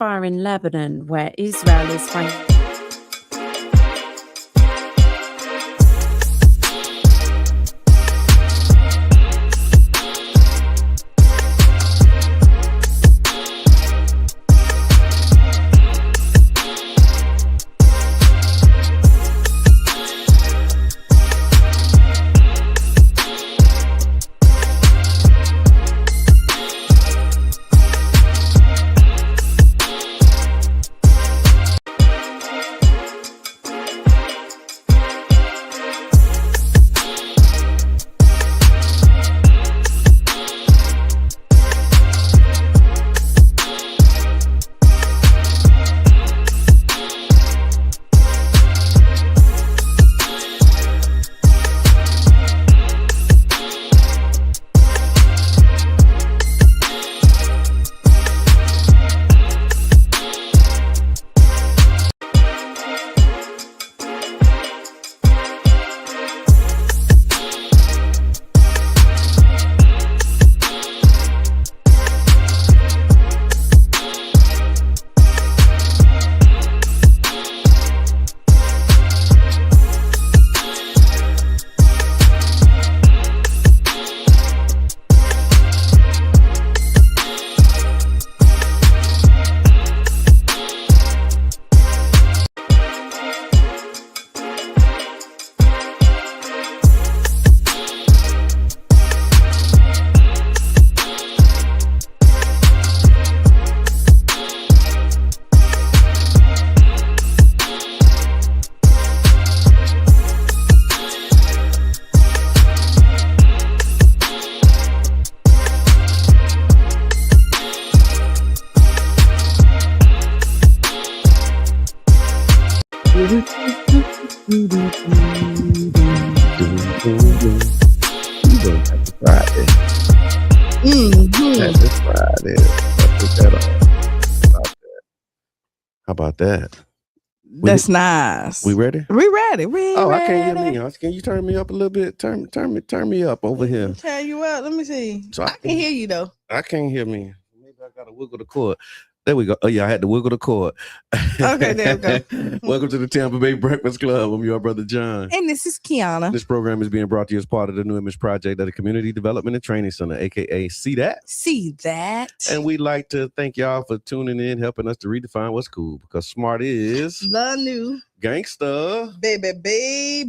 fire in Lebanon, where Israel is fighting. Happy Friday. Happy Friday. How about that? That's nice. We ready? We ready. I can't hear me. Can you turn me up a little bit? Turn me up over here. Turn you up. Let me see. So I can hear you though. I can't hear me. Maybe I gotta wiggle the cord. There we go. Oh yeah, I had to wiggle the cord. Okay, there we go. Welcome to the Tampa Bay Breakfast Club. I'm your brother John. And this is Qiana. This program is being brought to you as part of the New Image Project at the Community Development and Training Center, aka See That. See That. And we'd like to thank y'all for tuning in, helping us to redefine what's cool, because smart is the new gangster. Baby.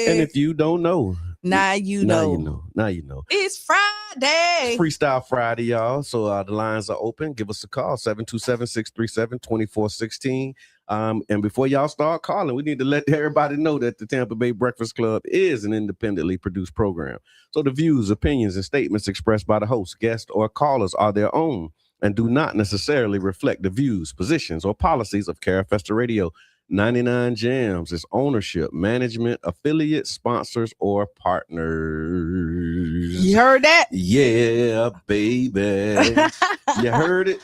And if you don't know, now you know. Now you know. It's Friday. It's Freestyle Friday, y'all. So the lines are open. Give us a call, 727-637-2416. And before y'all start calling, we need to let everybody know that the Tampa Bay Breakfast Club is an independently produced program. So the views, opinions, and statements expressed by the host, guests, or callers are their own and do not necessarily reflect the views, positions, or policies of Carafesta Radio, 99 Jams, its ownership, management, affiliates, sponsors, or partners. You heard that? Yeah, baby. You heard it?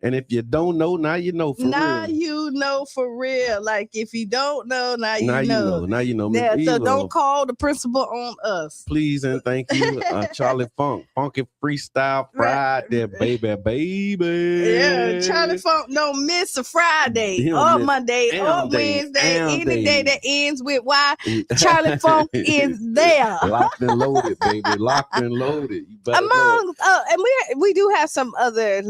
And if you don't know, now you know for real. Now you know for real. Like if you don't know, now you know. Now you know. Yeah, so don't call the principal on us. Please and thank you. Charlie Funk, Funky Freestyle Friday, baby. Yeah, Charlie Funk don't miss a Friday or Monday or Wednesday. Any day that ends with Y, Charlie Funk is there. Locked and loaded, baby. Locked and loaded. And we do have some other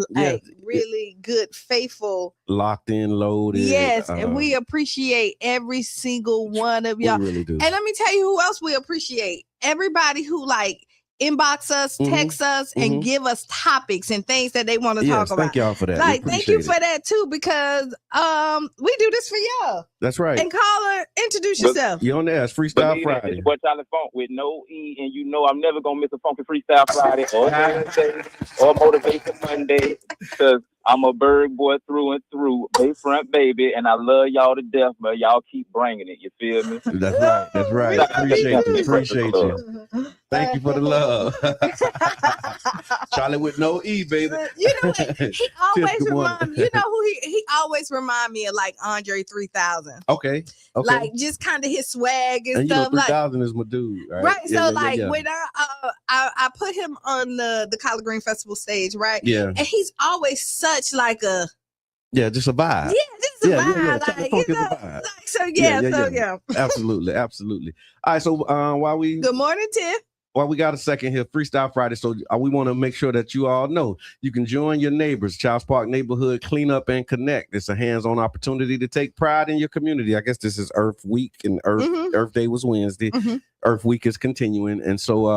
really good, faithful, locked in, loaded. Yes, and we appreciate every single one of y'all. We really do. And let me tell you who else we appreciate. Everybody who inbox us, text us, and give us topics and things that they want to talk about. Thank y'all for that. Thank you for that too, because we do this for y'all. That's right. And caller, introduce yourself. You on there? It's Freestyle Friday. It's what Charlie Funk with no E, and you know I'm never gonna miss a funky Freestyle Friday or Wednesday or Motivation Monday, because I'm a bird boy through and through, Bayfront baby, and I love y'all to death, but y'all keep bringing it. You feel me? That's right. Appreciate you. Thank you for the love. Charlie with no E, baby. You know what? He always remind me. You know who he always remind me of, like Andre 3000. Okay. Like just kind of his swag and stuff. 3000 is my dude, right? Right. So when I put him on the Collard Green Festival stage, right? Yeah. And he's always such like a Yeah, just a vibe. Yeah, just a vibe. Charlie Like, Funk you is a know, vibe. like, so yeah. Absolutely, absolutely. All right, so while we Good morning, Tiff. Well, we got a second here, Freestyle Friday. So we want to make sure that you all know you can join your neighbors, Childs Park Neighborhood Clean Up and Connect. It's a hands-on opportunity to take pride in your community. I guess this is Earth Week, and Earth Day was Wednesday. Earth Week is continuing. And so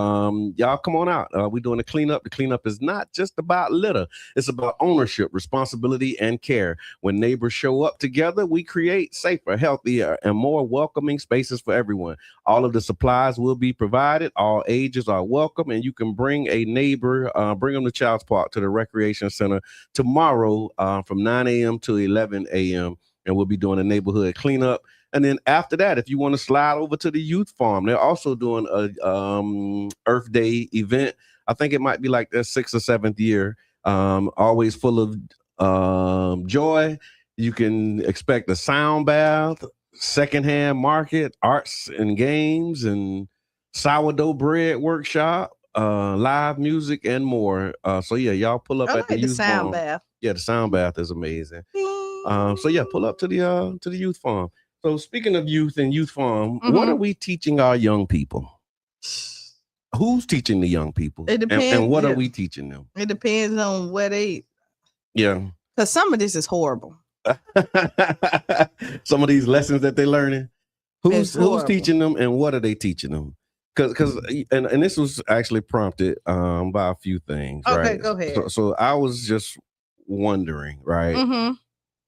y'all come on out. We're doing a cleanup. The cleanup is not just about litter. It's about ownership, responsibility, and care. When neighbors show up together, we create safer, healthier, and more welcoming spaces for everyone. All of the supplies will be provided. All ages are welcome, and you can bring a neighbor, bring them to Childs Park to the Recreation Center tomorrow from 9 a.m. to 11 a.m. And we'll be doing a neighborhood cleanup. And then after that, if you want to slide over to the youth farm, they're also doing a Earth Day event. I think it might be like their 6th or 7th year. Always full of joy. You can expect a sound bath, secondhand market, arts and games, and sourdough bread workshop, live music, and more. So yeah, y'all pull up at the youth farm. Bath. Yeah, the sound bath is amazing. So yeah, pull up to the youth farm. So speaking of youth and youth farm, what are we teaching our young people? Who's teaching the young people? It depends. And what are we teaching them? It depends on what they. Yeah. Because some of this is horrible. Some of these lessons that they're learning. Who's teaching them, and what are they teaching them? Because and this was actually prompted by a few things. Okay, right? go ahead. So I was just wondering, right?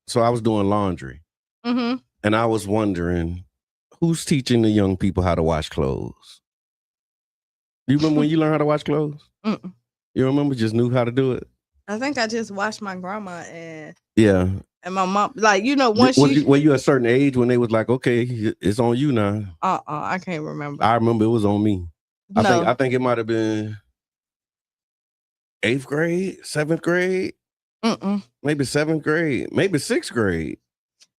So I was doing laundry. And I was wondering, who's teaching the young people how to wash clothes? You remember when you learned how to wash clothes? You remember just knew how to do it? I think I just watched my grandma and my mom. Like, once were you at a certain age when they was like, okay, it's on you now? I can't remember. I remember it was on me. No. I think it might have been 8th grade, 7th grade, maybe 7th grade, maybe 6th grade.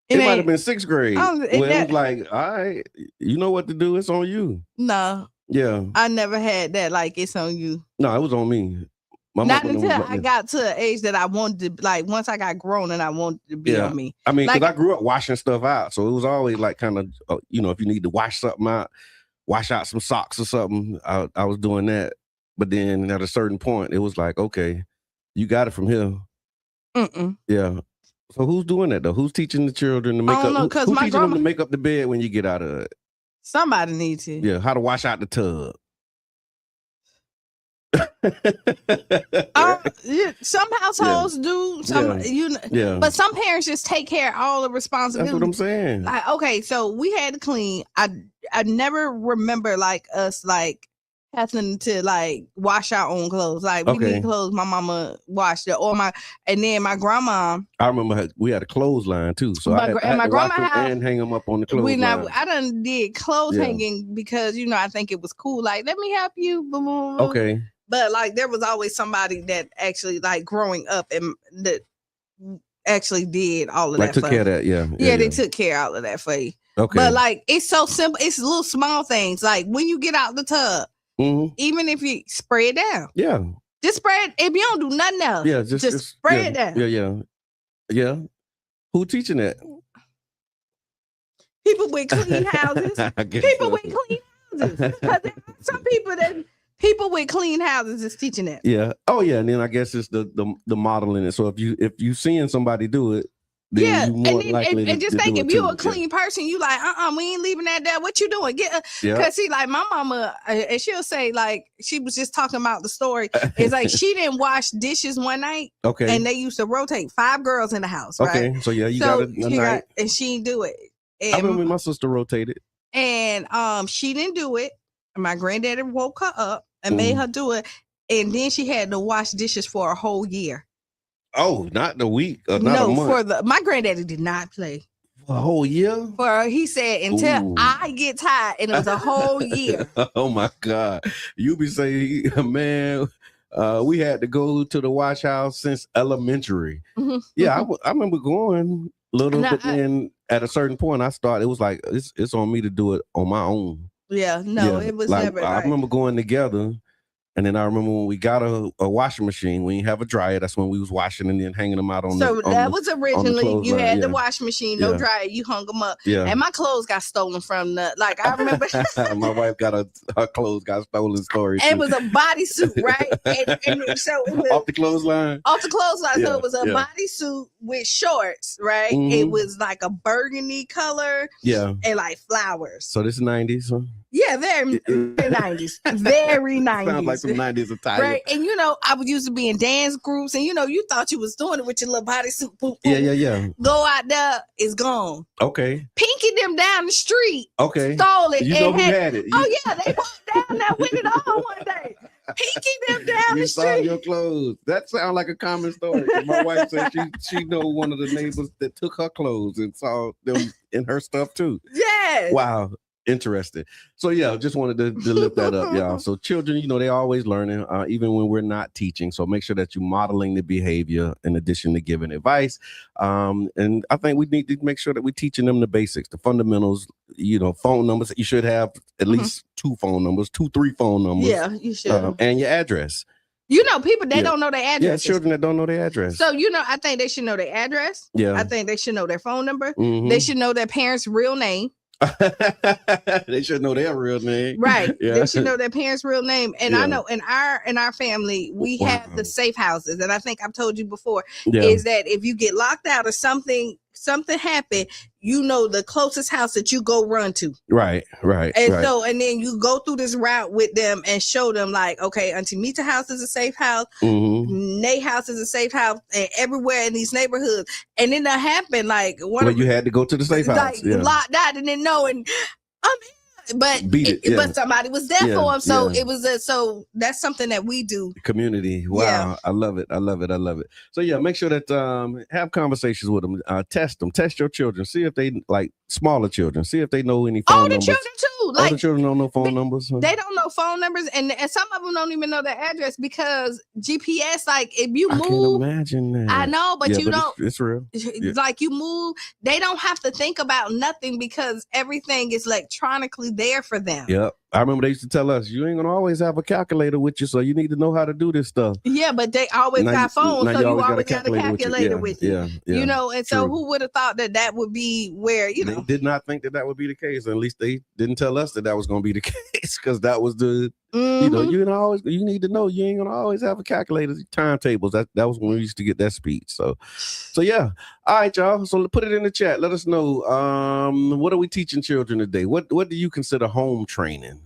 It might have been 6th grade. It was like, all right, you know what to do. It's on you. No. Yeah. I never had that. Like, it's on you. No, it was on me. Not until I got to an age that I wanted to, like, once I got grown and I wanted to be on me. I mean, because I grew up washing stuff out. So it was always like kind of, if you need to wash something out, wash out some socks or something, I was doing that. But then at a certain point, it was like, okay, you got it from here. Yeah. So who's doing that though? Who's teaching the children to make up? Who's teaching them to make up the bed when you get out of it? Somebody needs to. Yeah, how to wash out the tub. Some households do. But some parents just take care of all the responsibility. That's what I'm saying. Like, okay, so we had to clean. I never remember like us like having to like wash our own clothes. Like we need clothes, my mama washed it, and then my grandma. I remember we had a clothesline too, so I had to wash them and hang them up on the clothesline. I done did clothes hanging because I think it was cool. Like, let me help you. Okay. But like there was always somebody that actually like growing up and that actually did all of that. Took care of that, yeah. They took care of all of that for you. Okay. But like it's so simple. It's little small things. Like when you get out the tub. Even if you spray it down. Yeah. Just spray it. If you don't do nothing else. Yeah, just spray it down. Yeah. Who teaching that? People with clean houses. People with clean houses. Because there are some people with clean houses is teaching that. Yeah. Oh yeah. And then I guess it's the modeling it. So if you seeing somebody do it, then and just think if you're a clean person, you like, we ain't leaving that there. What you doing? Because see, like my mama, and she'll say, like, she was just talking about the story. It's like she didn't wash dishes one night. Okay. And they used to rotate 5 girls in the house. Right? Okay. So yeah, you got it a night. And she didn't do it. And, I remember my sister rotated. And she didn't do it. My granddaddy woke her up and made her do it. And then she had to wash dishes for a whole year. Oh, not the week, not a month. My granddaddy did not play. A whole year? He said until I get tired, and it was a whole year. Oh my God. You be saying, man, we had to go to the wash house since elementary. Yeah, I remember going little, but then at a certain point it was like, it's on me to do it on my own. Yeah, it was like, never. I remember going together. And then I remember when we got a washing machine, we didn't have a dryer. That's when we was washing and then hanging them out on so the that was originally you had the yeah. washing machine, no Yeah. dryer, you hung them up. Yeah. And my clothes got stolen from the, like, I remember My wife got her clothes got stolen story. it was a bodysuit, right? And so it was off the clothesline. off the clothesline. Yeah, So it was a yeah. bodysuit with shorts, right? Mhm. It was like a burgundy color Yeah. and like flowers. So this is 90s. Huh? Yeah, very 90s. Very 90s. Sounds like some 90s attire. Right. And you know, I would used to be in dance groups, and you know, you thought you was doing it with your little bodysuit. Boop, boop. Yeah. Go out there, it's gone. Okay. Pinky them down the street. Okay. Stole it. You and know who had it. Oh yeah, they walked down there with it all one day. Pinky them down You the saw street. your clothes. That sounds like a common story. My wife said she know one of the neighbors that took her clothes and saw them in her stuff too. Yes. Wow. Interesting. So yeah, just wanted to lift that up, y'all. So children, you know, they always learning, even when we're not teaching. So make sure that you're modeling the behavior in addition to giving advice. And I think we need to make sure that we're teaching them the basics, the fundamentals. You know, phone numbers. You should have at least 2 phone numbers, 3 phone numbers. Yeah, you should. And your address. You know, people, they Yeah. don't know their Yeah, address. children that don't know their address. So, you know, I think they should know their address. Yeah. I think they should know their phone number. Mhm. They should know their parents' real name. They should know their real name. Right. Yeah. They should know their parents' real name. And Yeah. I know in our family, we have the safe houses. And I think I've told you before, Yeah. is that if you get locked out or something happened, you know the closest house that you go run to. Right. And so, and then you go through this route with them and show them like, okay, Auntie Mita house is a safe house. Mhm. Nate house is a safe house, and everywhere in these neighborhoods. And then that happened like one Well, of you had to go to the safe house. like Yeah. locked out and didn't know, and but Beat it, yeah. but somebody was there Yeah, for him. So yeah. it was so that's something that we do. Community. Wow. Yeah. I love it. So yeah, make sure that have conversations with them. Test your children. See if they like smaller children. See if they know any phone All the numbers. children too. All Like the children don't know phone numbers. Huh? they don't know phone numbers, and some of them don't even know their address because GPS. Like if you I can't move, imagine that. I know, but Yeah, you don't. It's real. Yeah. Like you move, they don't have to think about nothing because everything is electronically there for them. Yep. I remember they used to tell us you ain't gonna always have a calculator with you, so you need to know how to do this stuff. Yeah, but they always Now got phones, now so you always got got a calculator with you. Yeah. You know, and so True. who would have thought that would be where, you They know? did not think that would be the case. At least they didn't tell us that was going to be the case, because that was the, you know, Mhm. you need to know you ain't going to always have a calculator, timetables. That was when we used to get that speech. So yeah. All right, y'all. So put it in the chat. Let us know. What are we teaching children today? What do you consider home training?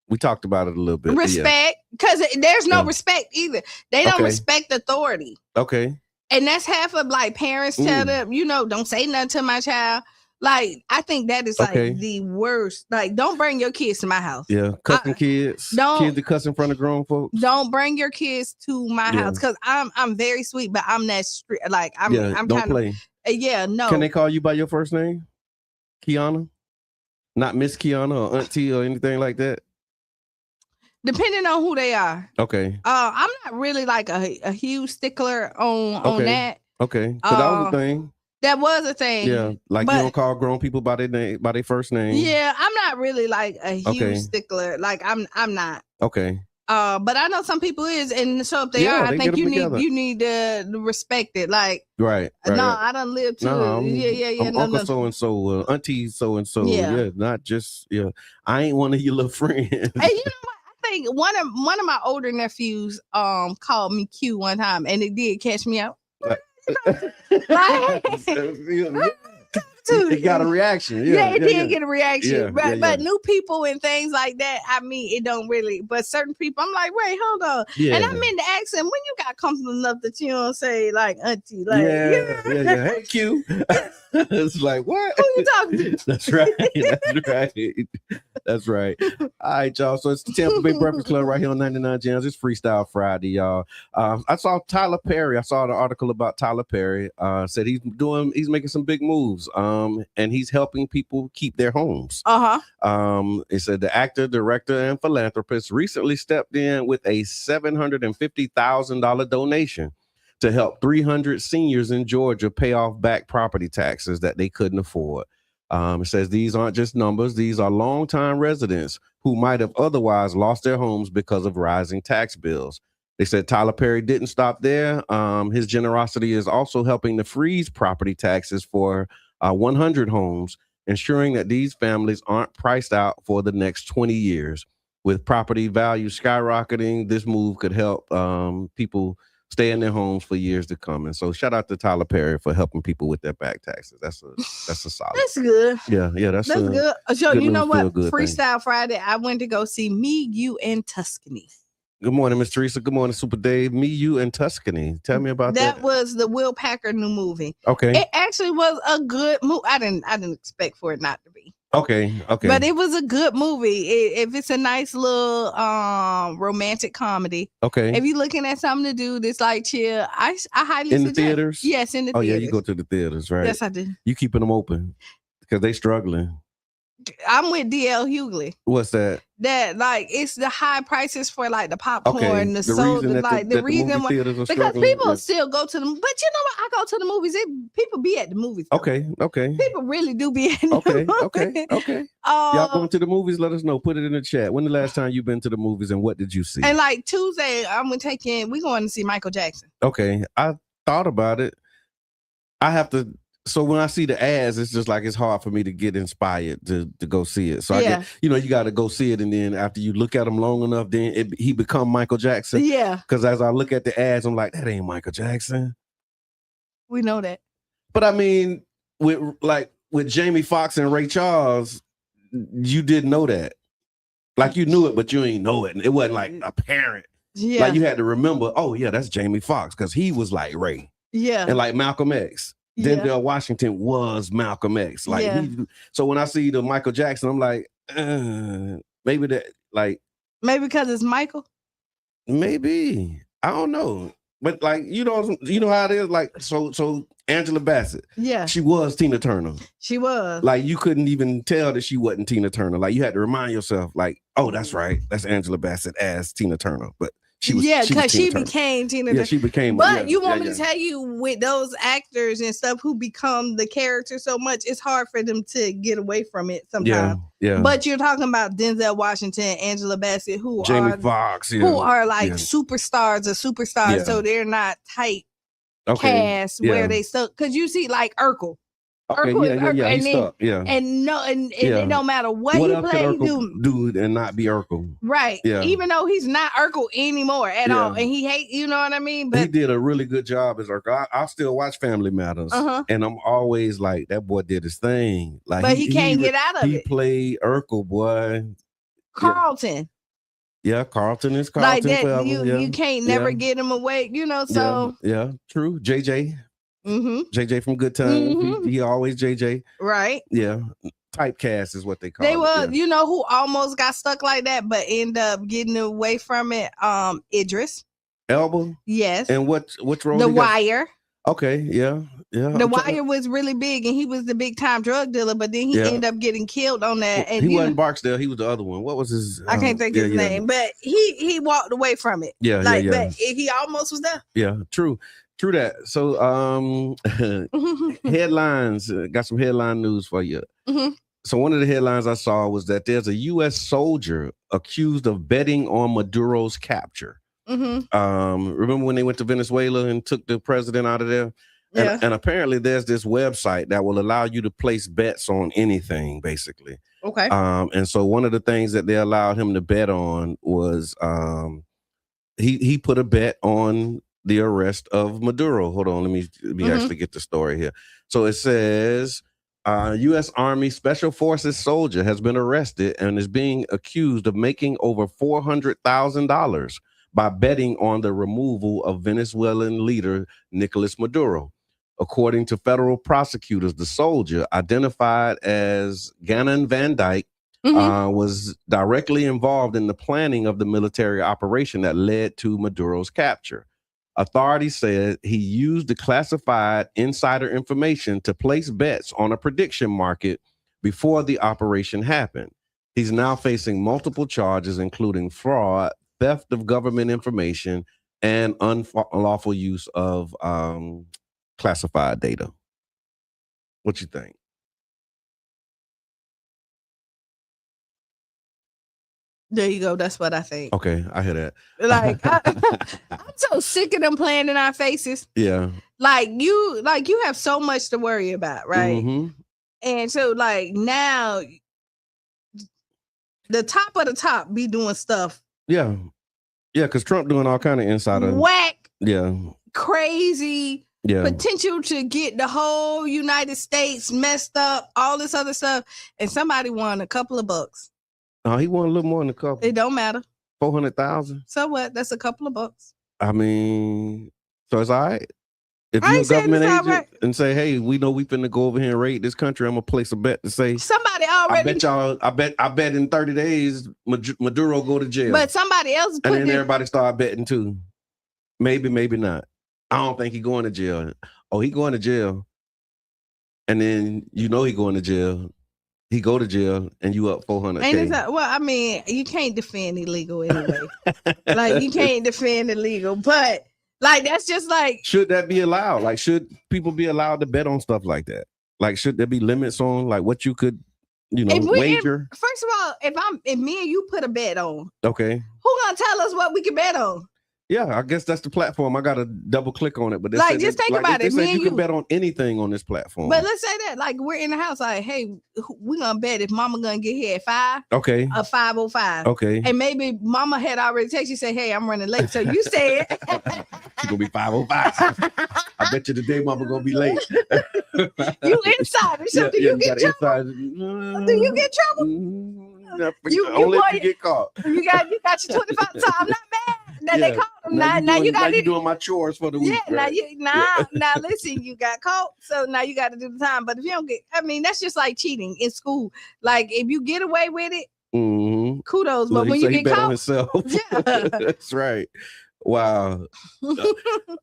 We talked about it a little bit. Respect, because there's no Yeah. respect either. They don't Okay. respect authority. Okay. And that's half of like parents tell them, you know, don't say nothing to my child. Like, I think that is Okay. like the worst. Like, don't bring your kids to my house. Yeah. Cussing kids. don't- Kids that cuss in front of grown folks. Don't bring your kids to my Yeah. house, because I'm very sweet, but I'm that strict. Like I'm don't kind of play. no. Can they call you by your first name? Qiana? Not Miss Qiana or Auntie or anything like that? Depending on who they are. Okay. I'm not really like a huge stickler on Okay. that. Okay. So that was the thing. That was a thing. Yeah. Like but- you don't call grown people by their name, by their first name. Yeah, I'm not really like a huge Okay. stickler. Like I'm not. Okay. But I know some people is, and so if they Yeah, are, I they think get 'em together. you need to respect it. Like Right. no, right. I don't live to No, yeah. I'm No, Uncle no. so and so, Auntie so and so. Yeah. Yeah, not just I ain't one of your little friends. And you know what? I think one of my older nephews called me Q one time, and it did catch me out. It got a reaction. Yeah, it did get a reaction. Yeah, but, yeah, but yeah. new people and things like that, I mean, it don't really. But certain people, I'm like, wait, hold on. Yeah. And I meant to ask him, when you got comfortable enough that you don't say like auntie, like yeah. Hey, Q. It's like, what? who you talking to? That's right. That's right. That's right. All right, y'all. So it's the Tampa Bay Breakfast Club right here on 99 Gems. It's Freestyle Friday, y'all. I saw Tyler Perry. I saw the article about Tyler Perry. Said he's making some big moves. And he's helping people keep their homes. It said the actor, director, and philanthropist recently stepped in with a $750,000 donation to help 300 seniors in Georgia pay off back property taxes that they couldn't afford. It says these aren't just numbers. These are longtime residents who might have otherwise lost their homes because of rising tax bills. They said Tyler Perry didn't stop there. His generosity is also helping to freeze property taxes for 100 homes, ensuring that these families aren't priced out for the next 20 years. With property values skyrocketing, this move could help people stay in their homes for years to come. And so shout out to Tyler Perry for helping people with their back taxes. That's a solid. That's good. Yeah, that's good. So good you know news, what? feel good Freestyle thing. Friday, I went to go see Me, You, and Tuscany. Good morning, Miss Teresa. Good morning, Super Dave. Me, You, and Tuscany. Tell me about that. That was the Will Packer new movie. Okay. It actually was a good movie. I didn't expect for it not to be. Okay. But it was a good movie. If it's a nice little romantic comedy. Okay. If you're looking at something to do that's like chill, I highly in suggest. The theaters? Yes, in the theaters. Oh, yeah, you go to the theaters, right? Yes, I do. You keeping them open because they struggling. I'm with DL Hughley. What's that? That like it's the high prices for like the popcorn, okay. the soda, like the reason why because people still go to them. But you know what? I go to the movies. People be at the movies. Though. Okay. People really do be at the movies. Okay. Y'all going to the movies? Let us know. Put it in the chat. When the last time you been to the movies and what did you see? And like Tuesday, we going to see Michael Jackson. Okay. I thought about it. I have to. So when I see the ads, it's just like it's hard for me to get inspired to go see it. So I get, you got to go see it, and then after you look at him long enough, then he become Michael Jackson. Yeah. Because as I look at the ads, I'm like, that ain't Michael Jackson. We know that. But I mean, with Jamie Foxx and Ray Charles, you didn't know that. Like you knew it, but you ain't know it. And it wasn't like apparent. Yeah. Like you had to remember, oh yeah, that's Jamie Foxx because he was like Ray. Yeah. And like Malcolm X. Denzel Washington was Malcolm X. Like so when I see the Michael Jackson, I'm like, maybe that maybe because it's Michael. Maybe. I don't know. But like you know how it is. Like so Angela Bassett. Yeah. She was Tina Turner. She was. Like you couldn't even tell that she wasn't Tina Turner. Like you had to remind yourself, like, oh, that's right. That's Angela Bassett as Tina Turner. But she was because she became Tina Turner. Yeah, she became. But you want me to tell you, with those actors and stuff who become the character so much, it's hard for them to get away from it sometimes. Yeah. But you're talking about Denzel Washington, Angela Bassett, Jamie Foxx, who are like superstars or superstars, so they're not tight cast where they stuck. Because you see, like Urkel. Okay, he's stuck. Yeah. And it don't matter what he plays, dude, and not be Urkel. Right. Yeah. Even though he's not Urkel anymore at all. And he hates, you know what I mean? But he did a really good job as Urkel. I still watch Family Matters. And I'm always like, that boy did his thing. Like, but he can't get out of it. He played Urkel, boy. Carlton. Yeah, Carlton is Carlton. Like that, you can't never get him away, so. Yeah, true. JJ. Mm-hmm. JJ from Good Time. He always JJ. Right. Yeah. Typecast is what they call it. They were, who almost got stuck like that, but end up getting away from it. Idris Elba. Yes. And which role? The Wire. Okay. Yeah. The Wire was really big, and he was the big time drug dealer. But then he ended up getting killed on that. And he wasn't Barksdale. He was the other one. What was his? I can't think of his name, but he walked away from it. Yeah. But he almost was there. Yeah. True that. So headlines, got some headline news for you. So one of the headlines I saw was that there's a U.S. soldier accused of betting on Maduro's capture. Remember when they went to Venezuela and took the president out of there? And apparently there's this website that will allow you to place bets on anything, basically. Okay. And so one of the things that they allowed him to bet on was he put a bet on the arrest of Maduro. Hold on, let me actually get the story here. So it says U.S. Army Special Forces soldier has been arrested and is being accused of making over $400,000 by betting on the removal of Venezuelan leader Nicolas Maduro. According to federal prosecutors, the soldier, identified as Gannon Van Dyke, was directly involved in the planning of the military operation that led to Maduro's capture. Authorities said he used the classified insider information to place bets on a prediction market before the operation happened. He's now facing multiple charges, including fraud, theft of government information, and unlawful use of classified data. What you think? There you go. That's what I think. Okay, I hear that. Like I'm so sick of them playing in our faces. Yeah. Like you have so much to worry about, right? Mm-hmm. And so like now the top of the top be doing stuff. Yeah. Yeah, because Trump doing all kind of insider whack. Yeah. Crazy. Yeah. Potential to get the whole United States messed up, all this other stuff, and somebody won a couple of bucks. Oh, he won a little more than a couple. It don't matter. 400,000. So what? That's a couple of bucks. I mean, so it's all right. If you're a government agent and say, "Hey, we know we finna go over here and raid this country," I'm gonna place a bet to say somebody already. I bet in 30 days Maduro go to jail. But somebody else, and then everybody start betting too. Maybe not. I don't think he going to jail. Oh, he going to jail. And then he going to jail. He go to jail and you up 400K. Well, I mean, you can't defend illegal anyway. Like you can't defend illegal, but like that's just like. Should that be allowed? Like, should people be allowed to bet on stuff like that? Like, should there be limits on like what you could, wager? First of all, if me and you put a bet on, okay, who gonna tell us what we can bet on? Yeah, I guess that's the platform. I got to double click on it. But like, just think about it. You can bet on anything on this platform. But let's say that, like, we're in the house, like, hey, we're going to bet if mama going to get here at 5. Okay. A 5:05. Okay. And maybe mama had already texted you, say, hey, I'm running late. So you said. She's going to be 5:05. I bet you today mama going to be late. You inside or something. You get trouble. Do you get trouble? Only if you get caught. You got your 25. So I'm not mad. Now they caught him. Now you got to doing my chores for the week. Yeah, now listen, you got caught, so now you got to do the time. But if you don't get, I mean, that's just like cheating in school. Like if you get away with it, kudos. But when you get caught, on himself. Yeah, that's right. Wow.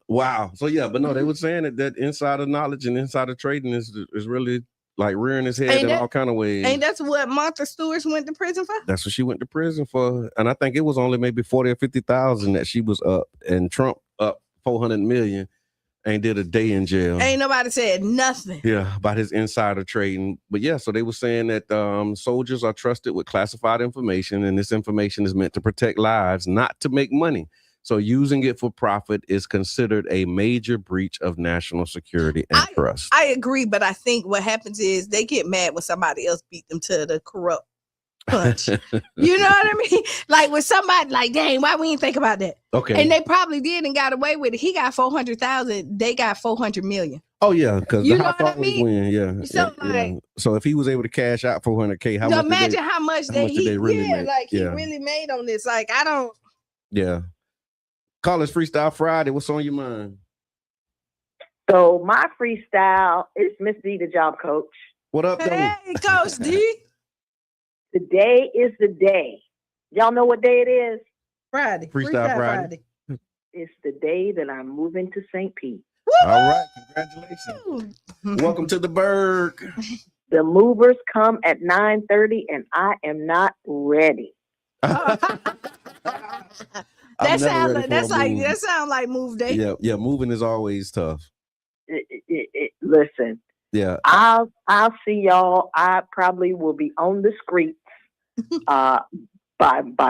Wow. So yeah, but no, they were saying that insider knowledge and insider trading is really like rearing his head in all kind of ways. And that's what Martha Stewart went to prison for? That's what she went to prison for. And I think it was only maybe 40 or 50,000 that she was up. And Trump up 400 million and did a day in jail. Ain't nobody said nothing. Yeah, about his insider trading. But yeah, so they were saying that soldiers are trusted with classified information. And this information is meant to protect lives, not to make money. So using it for profit is considered a major breach of national security and trust. I agree, but I think what happens is they get mad when somebody else beat them to the corrupt punch. You know what I mean? Like when somebody like, dang, why we didn't think about that? Okay. And they probably did and got away with it. He got 400,000. They got 400 million. Oh yeah, because the high thought was win. Yeah. So so if he was able to cash out 400K, how much did they really make? Like he really made on this. Like I don't. Yeah. Call us Freestyle Friday. What's on your mind? So my freestyle is Miss D, the job coach. What up, Hey, Coach D. Today is the day. Y'all know what day it is? Friday. Freestyle Friday. It's the day that I'm moving to St. Pete. Woo-hoo! All right, congratulations. Welcome to the Berg. The movers come at 9:30 and I am not ready. That sounds like move day. Yeah, moving is always tough. Listen. Yeah. I'll see y'all. I probably will be on the streets by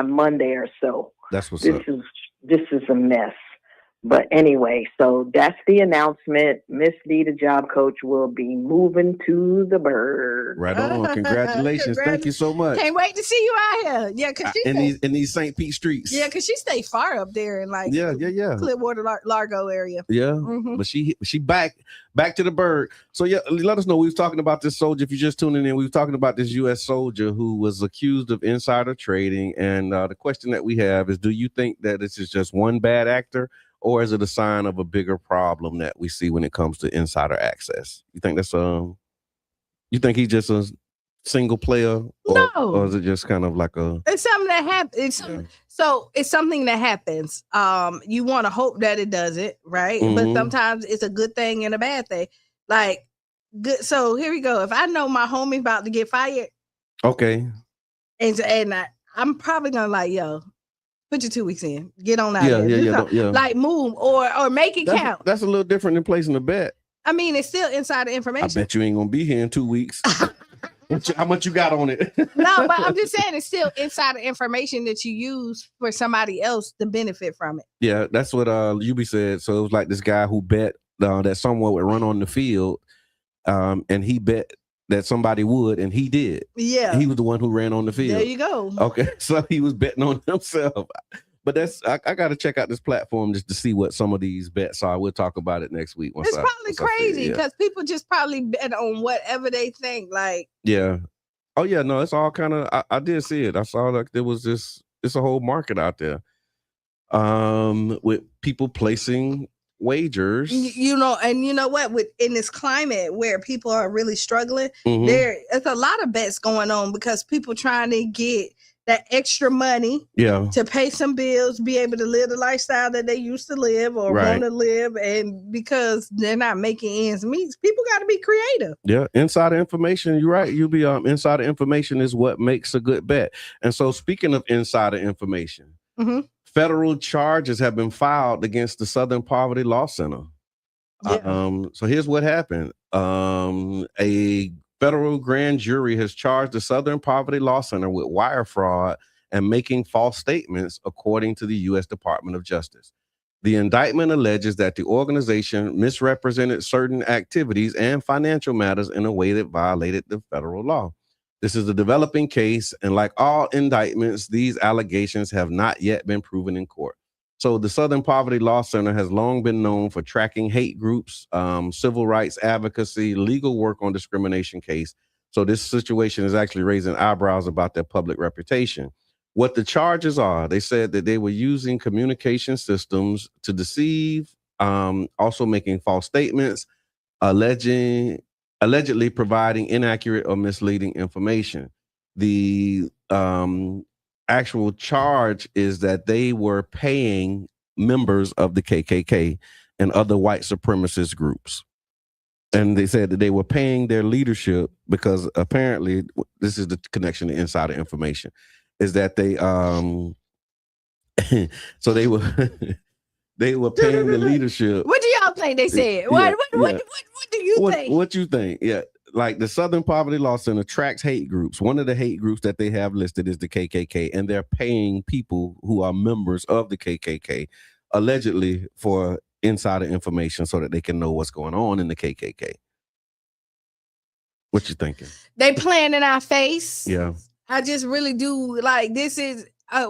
Monday or so. That's what's up. This is a mess. But anyway, so that's the announcement. Miss D, the job coach, will be moving to the Berg. Right on. Congratulations. Thank you so much. Can't wait to see you out here. Yeah, because in these St. Pete streets. Yeah, because she stay far up there in like Clearwater, Largo area. Yeah. Mm-hmm. But she back to the Berg. So yeah, let us know. We was talking about this soldier. If you're just tuning in, we were talking about this U.S. soldier who was accused of insider trading. And the question that we have is, do you think that this is just one bad actor? Or is it a sign of a bigger problem that we see when it comes to insider access? You think that's you think he's just a single player? Or is it just kind of like it's something that happens. So it's something that happens. You want to hope that it doesn't, right? Mm-hmm. But sometimes it's a good thing and a bad thing. Like good. So here we go. If I know my homie about to get fired. Okay. And I'm probably gonna like, yo, put your 2 weeks in. Get on out of here. Yeah. Like move or make it count. That's a little different than placing a bet. I mean, it's still insider information. I bet you ain't gonna be here in 2 weeks. How much you got on it? No, but I'm just saying it's still insider information that you use for somebody else to benefit from it. Yeah, that's what UB said. So it was like this guy who bet that someone would run on the field, and he bet that somebody would, and he did. Yeah. He was the one who ran on the field. There you go. Okay, so he was betting on himself. But I got to check out this platform just to see what some of these bets are. We'll talk about it next week. It's probably crazy because people just probably bet on whatever they think. Like, yeah. Oh yeah, no, it's all kind of. I did see it. I saw like there was it's a whole market out there, with people placing wagers. You know, and you know what? In this climate where people are really struggling, Mm-hmm. there's a lot of bets going on because people trying to get that extra money, to pay some bills, be able to live the lifestyle that they used to live or want to live, and because they're not making ends meet, people got to be creative. Yeah, insider information. You're right. Insider information is what makes a good bet. And so, speaking of insider information, federal charges have been filed against the Southern Poverty Law Center. So here's what happened. A federal grand jury has charged the Southern Poverty Law Center with wire fraud and making false statements, according to the U.S. Department of Justice. The indictment alleges that the organization misrepresented certain activities and financial matters in a way that violated the federal law. This is a developing case, and like all indictments, these allegations have not yet been proven in court. So the Southern Poverty Law Center has long been known for tracking hate groups, civil rights advocacy, legal work on discrimination case. So this situation is actually raising eyebrows about their public reputation. What the charges are, they said that they were using communication systems to deceive, also making false statements, allegedly providing inaccurate or misleading information. The actual charge is that they were paying members of the KKK and other white supremacist groups. And they said that they were paying their leadership because apparently, this is the connection to insider information, is that they, so they were, they were paying the leadership. What do y'all think they said? What do you think? What you think? Yeah. Like the Southern Poverty Law Center tracks hate groups. One of the hate groups that they have listed is the KKK, and they're paying people who are members of the KKK allegedly for insider information so that they can know what's going on in the KKK. What you thinking? They playing in our face. Yeah. I just really do like this is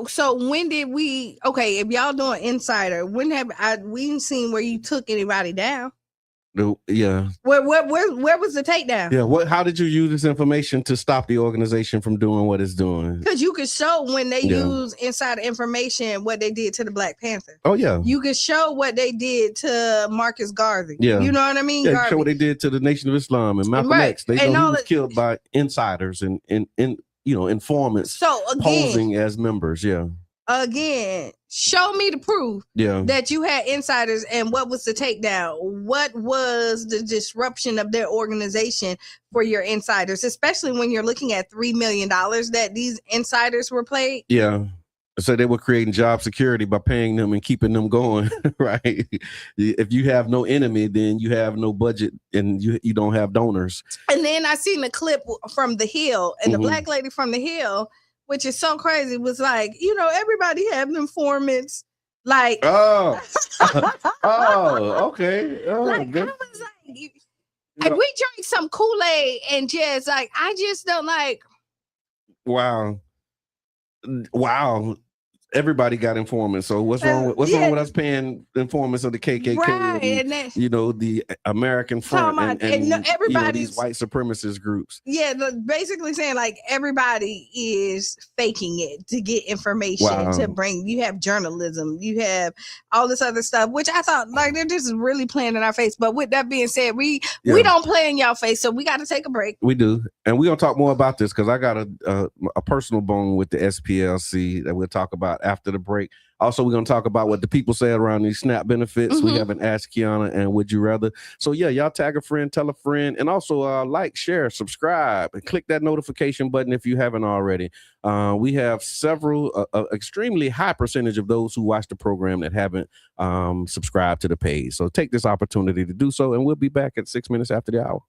so when did we if y'all doing insider, when have we seen where you took anybody down? Yeah. Where was the takedown? Yeah. How did you use this information to stop the organization from doing what it's doing? Because you could show when they use insider information what they did to the Black Panther. Oh yeah. You could show what they did to Marcus Garvey. Yeah. You know what I mean? Yeah. Show what they did to the Nation of Islam and Malcolm X. They know he was killed by insiders and informants. So again, posing as members. Yeah. Again, show me the proof that you had insiders, and what was the takedown? What was the disruption of their organization for your insiders, especially when you're looking at $3 million that these insiders were paid? Yeah. So they were creating job security by paying them and keeping them going, right? If you have no enemy, then you have no budget and you don't have donors. And then I seen the clip from The Hill, and the Black lady from The Hill, which is so crazy, was like, everybody have informants. Like, okay. Oh, like, good. I was like, if we drink some Kool-Aid and just like, I just don't like. Wow. Everybody got informants. So what's wrong with us paying informants of the KKK? Right, and the American Front and these white supremacist groups. Yeah, basically saying like everybody is faking it to get information to bring. You have journalism, you have all this other stuff, which I thought like they're just really playing in our face. But with that being said, we don't play in y'all face, so we got to take a break. We do, and we're gonna talk more about this because I got a personal bone with the SPLC that we'll talk about after the break. Also, we're going to talk about what the people say around these SNAP benefits. We haven't asked Qiana and Would You Rather. So yeah, y'all tag a friend, tell a friend, and also like, share, subscribe, and click that notification button if you haven't already. We have several, extremely high percentage of those who watch the program that haven't subscribed to the page. So take this opportunity to do so, and we'll be back at 6 minutes after the hour.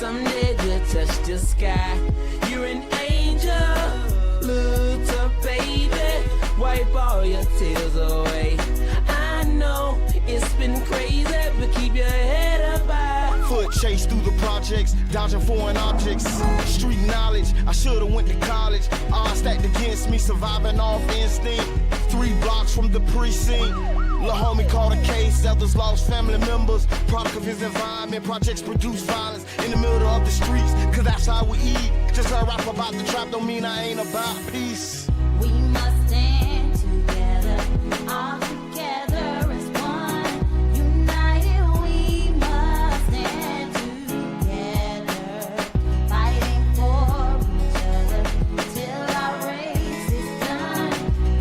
someday you'll touch the sky. You're an angel, look up, baby, wipe all your tears away. I know it's been crazy, but keep your head up high. Foot chase through the projects, dodging foreign objects. Street knowledge, I should've went to college. Odds stacked against me, surviving off instinct. 3 blocks from the precinct. Lil' homie caught a case, others lost family members. Product of his environment, projects produce violence in the middle of the streets, cause that's how we eat. Just a rap about the trap don't mean I ain't about peace. We must stand together, all together as one. United we must stand together, fighting for each other till our race is done.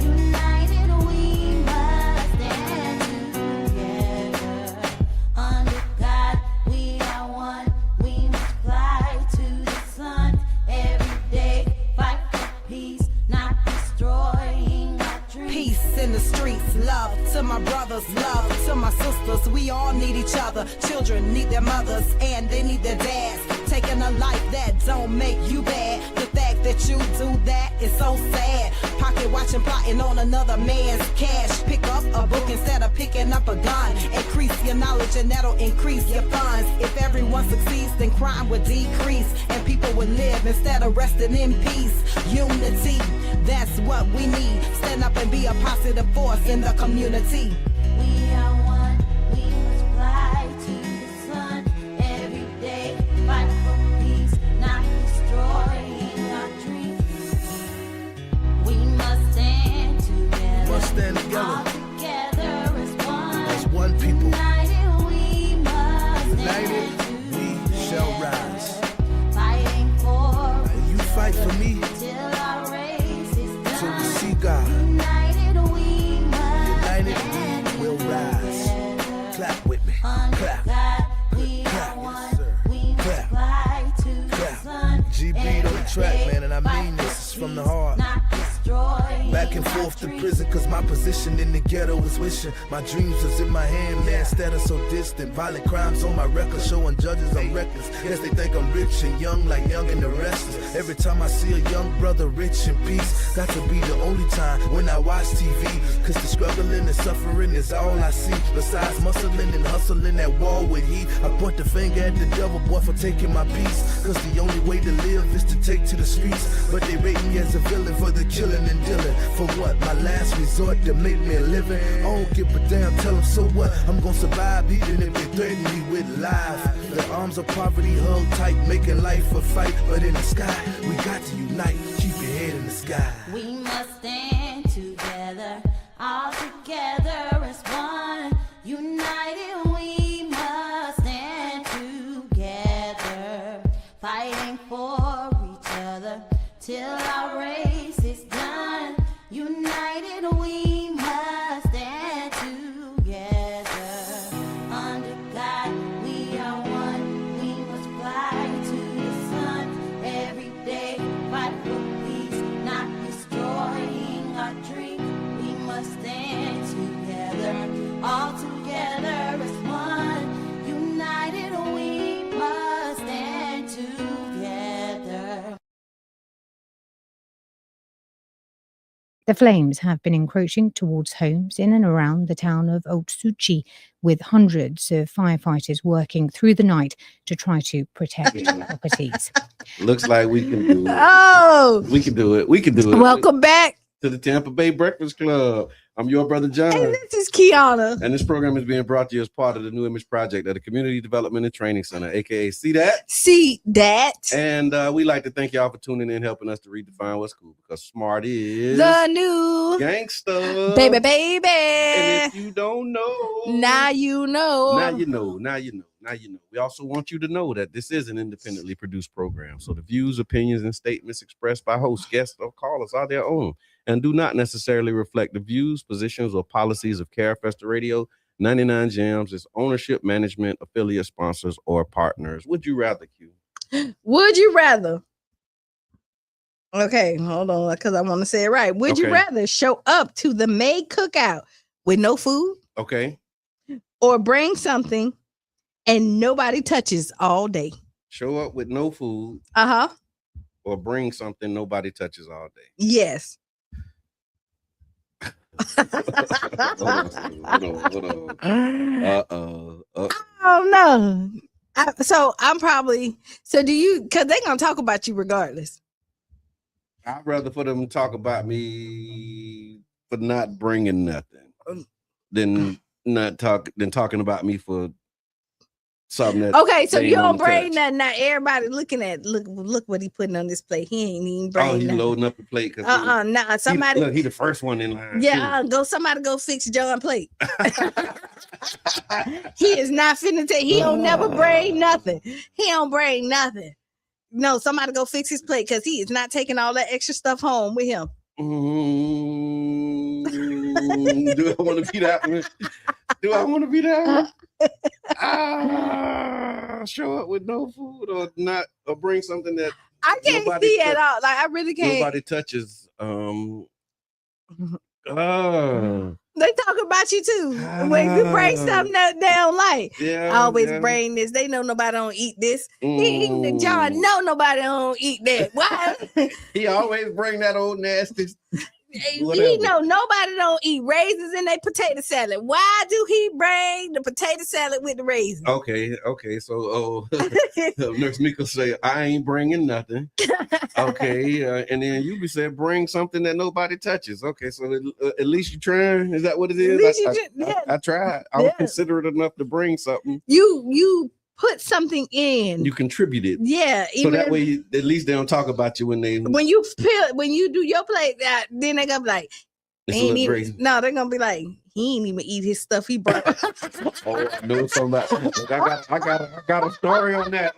United we must stand together. Under God we are one. We must fly to the sun every day, fight for peace, not destroying our dreams. Peace in the streets, love to my brothers, love to my sisters. We all need each other. Children need their mothers and they need their dads. Taking a life that don't make you bad. The fact that you do that is so sad. Pocket watching, plotting on another man's cash. Pick up a book instead of picking up a gun. Increase your knowledge and that'll increase your funds. If everyone succeeds, then crime would decrease and people would live instead of resting in peace. Unity, that's what we need. Stand up and be a positive force in the community. We are one, we must fly to the sun every day, fight for peace, not destroying our dreams. We must stand together, Must stand together. all together as one. As one people. United we must United stand we shall rise. fighting for And you fight for me till our race is till we done. see God. United we must United we will rise. Clap with me. Under Clap. God, we Clap. are one. Yes, sir. We must Clap. fly to the Clap. sun. G beat on the track, Every man, and I day, mean this is from the peace, heart. not destroying Back and our forth to dreams. prison, cause my position in the ghetto is wishing my dreams was in my hand, man, instead of so distant. Violent crimes on my record, showing judges I'm reckless. Guess they think I'm rich and young, like Young and the Restless. Every time I see a young brother rich in peace, got to be the only time when I watch TV. Cause the struggling and suffering is all I see. Besides muscling and hustling at war with heat, I point the finger at the devil, boy, for taking my peace. Cause the only way to live is to take to the streets. But they rate me as a villain for the killing and dealing. For what? My last resort to make me a living. I don't give a damn, tell them so what? I'm gonna survive even if they threaten me with life. The arms of poverty held tight, making life a fight. But in the sky, we got to unite. Keep your head in the sky. We must stand together, all together as one. United we must stand together, fighting for each other till our race is done. United we must stand together. Under God we are one. We must fly to the sun every day, fight for peace, not destroying our dreams. We must stand together, all together as one. United we must stand together. The flames have been encroaching towards homes in and around the town of Otsuchi, with hundreds of firefighters working through the night to try to protect properties. Looks like we can do it. Oh, We can do it. We can do it. welcome back. to the Tampa Bay Breakfast Club. I'm your brother John. And this is Qiana. And this program is being brought to you as part of the New Image Project at the Community Development and Training Center, aka See That. See that. And we like to thank y'all for tuning in, helping us to redefine what's cool, because smart is The new gangster. baby. And if you don't know, Now you know. Now you know. Now you know. Now you know. We also want you to know that this is an independently produced program. So the views, opinions, and statements expressed by hosts, guests, or callers are their own and do not necessarily reflect the views, positions, or policies of Carefesta Radio, 99 Jams, its ownership, management, affiliate sponsors, or partners. Would you rather, Q? Would you rather? Okay, hold on, because I want to say it right. Would you Okay. rather show up to the May cookout with no food, Okay. or bring something and nobody touches all day? show up with no food. Or bring something nobody touches all day. Yes. Hold on. Oh no. So I'm probably. So do you? Because they're gonna talk about you regardless. I'd rather for them to talk about me for not bringing nothing than talking about me for something that. Okay, so you don't bring nothing. Now everybody looking at look what he putting on this plate. He ain't even bring. Oh, he nothing. Loading up the plate. Nah. Somebody. He the first one in line. Yeah, somebody go fix John's plate. He is not finna take. He don't never bring nothing. He don't bring nothing. No, somebody go fix his plate because he is not taking all that extra stuff home with him. Do I want to be that one? Do I want to be that one? Show up with no food or not, or bring something that I can't see at all. Like I really can't. Nobody touches. They talk about you too. When you bring something that they don't like, I always bring this. They know nobody don't eat this. John know nobody don't eat that. Why? He always bring that old nasty. He know nobody don't eat raisins in their potato salad. Why do he bring the potato salad with the raisins? Okay. So Nurse Miko say, I ain't bringing nothing. Okay, and then you be said, bring something that nobody touches. Okay, so at least you trying. Is that what it is? I tried. I was considerate enough to bring something. You put something in. You contributed. Yeah. So that way, at least they don't talk about you when you do your plate. Then they gonna be like, no, they're gonna be like, he ain't even eat his stuff he brought. Oh, I know something about. I got a story on that.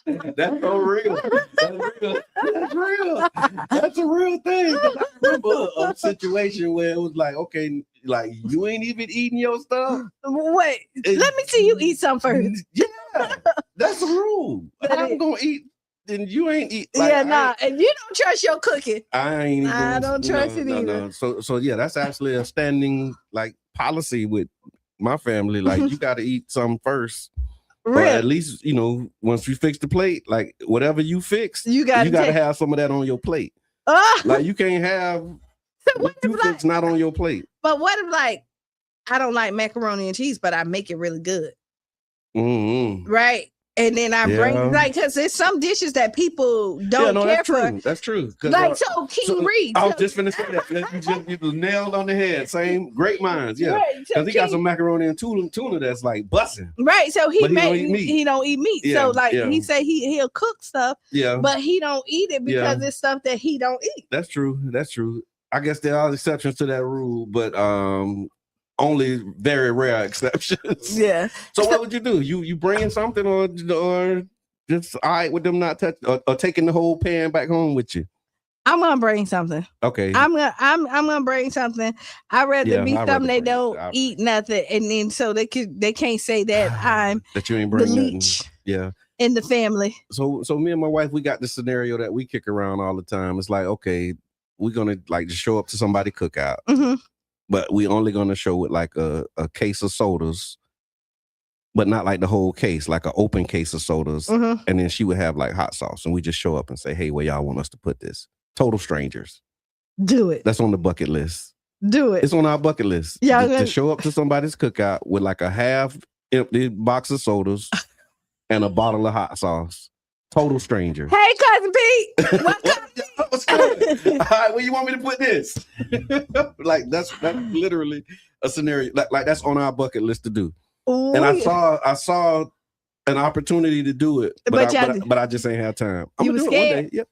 That's so real. That's real. That's a real thing. I remember a situation where it was like, okay, like you ain't even eating your stuff. Wait, let me see you eat some first. Yeah, that's the rule. I'm gonna eat. Then you ain't eat. Like, and you don't trust your cooking. I don't trust it either. No. So yeah, that's actually a standing like policy with my family. Like you got to eat some first. Really? Or at least, once you fix the plate, like whatever you fix, you gotta have some of that on your plate. Like you can't have what you fix not on your plate. But what if like I don't like macaroni and cheese, but I make it really good. Mm-hmm. Right. And then I bring because there's some dishes that people don't care for. That's true. Like King Reed. I was just finna say that. You nailed on the head. Same great minds. Yeah. Because he got some macaroni and tuna that's like busting. Right. So he don't eat meat. Yeah, so like he say he'll cook stuff. Yeah. But he don't eat it because it's stuff that he don't eat. That's true. I guess there are exceptions to that rule, but only very rare exceptions. Yeah. So what would you do? You bring something or just all right with them not touching or taking the whole pan back home with you? I'm gonna bring something. Okay. I'm gonna bring something. I'd rather be something they don't eat nothing, and then so they can't say that I'm that you ain't bringing the leech. Yeah. In the family. So me and my wife, we got this scenario that we kick around all the time. It's like, okay, we're gonna like just show up to somebody's cookout. Mm-hmm. But we only gonna show with like a case of sodas, but not like the whole case, like an open case of sodas. Mm-hmm. And then she would have like hot sauce, and we just show up and say, "Hey, where y'all want us to put this?" Total strangers. Do it. That's on the bucket list. Do it. It's on our bucket list. Yeah, to show up to somebody's cookout with like a half empty box of sodas and a bottle of hot sauce. Total stranger. Hey, Cousin Pete. What's good? All right, where you want me to put this? Like that's literally a scenario. Like that's on our bucket list to do. Ooh, and I saw an opportunity to do it, but I just ain't have time. I'm gonna do it one day. Yep.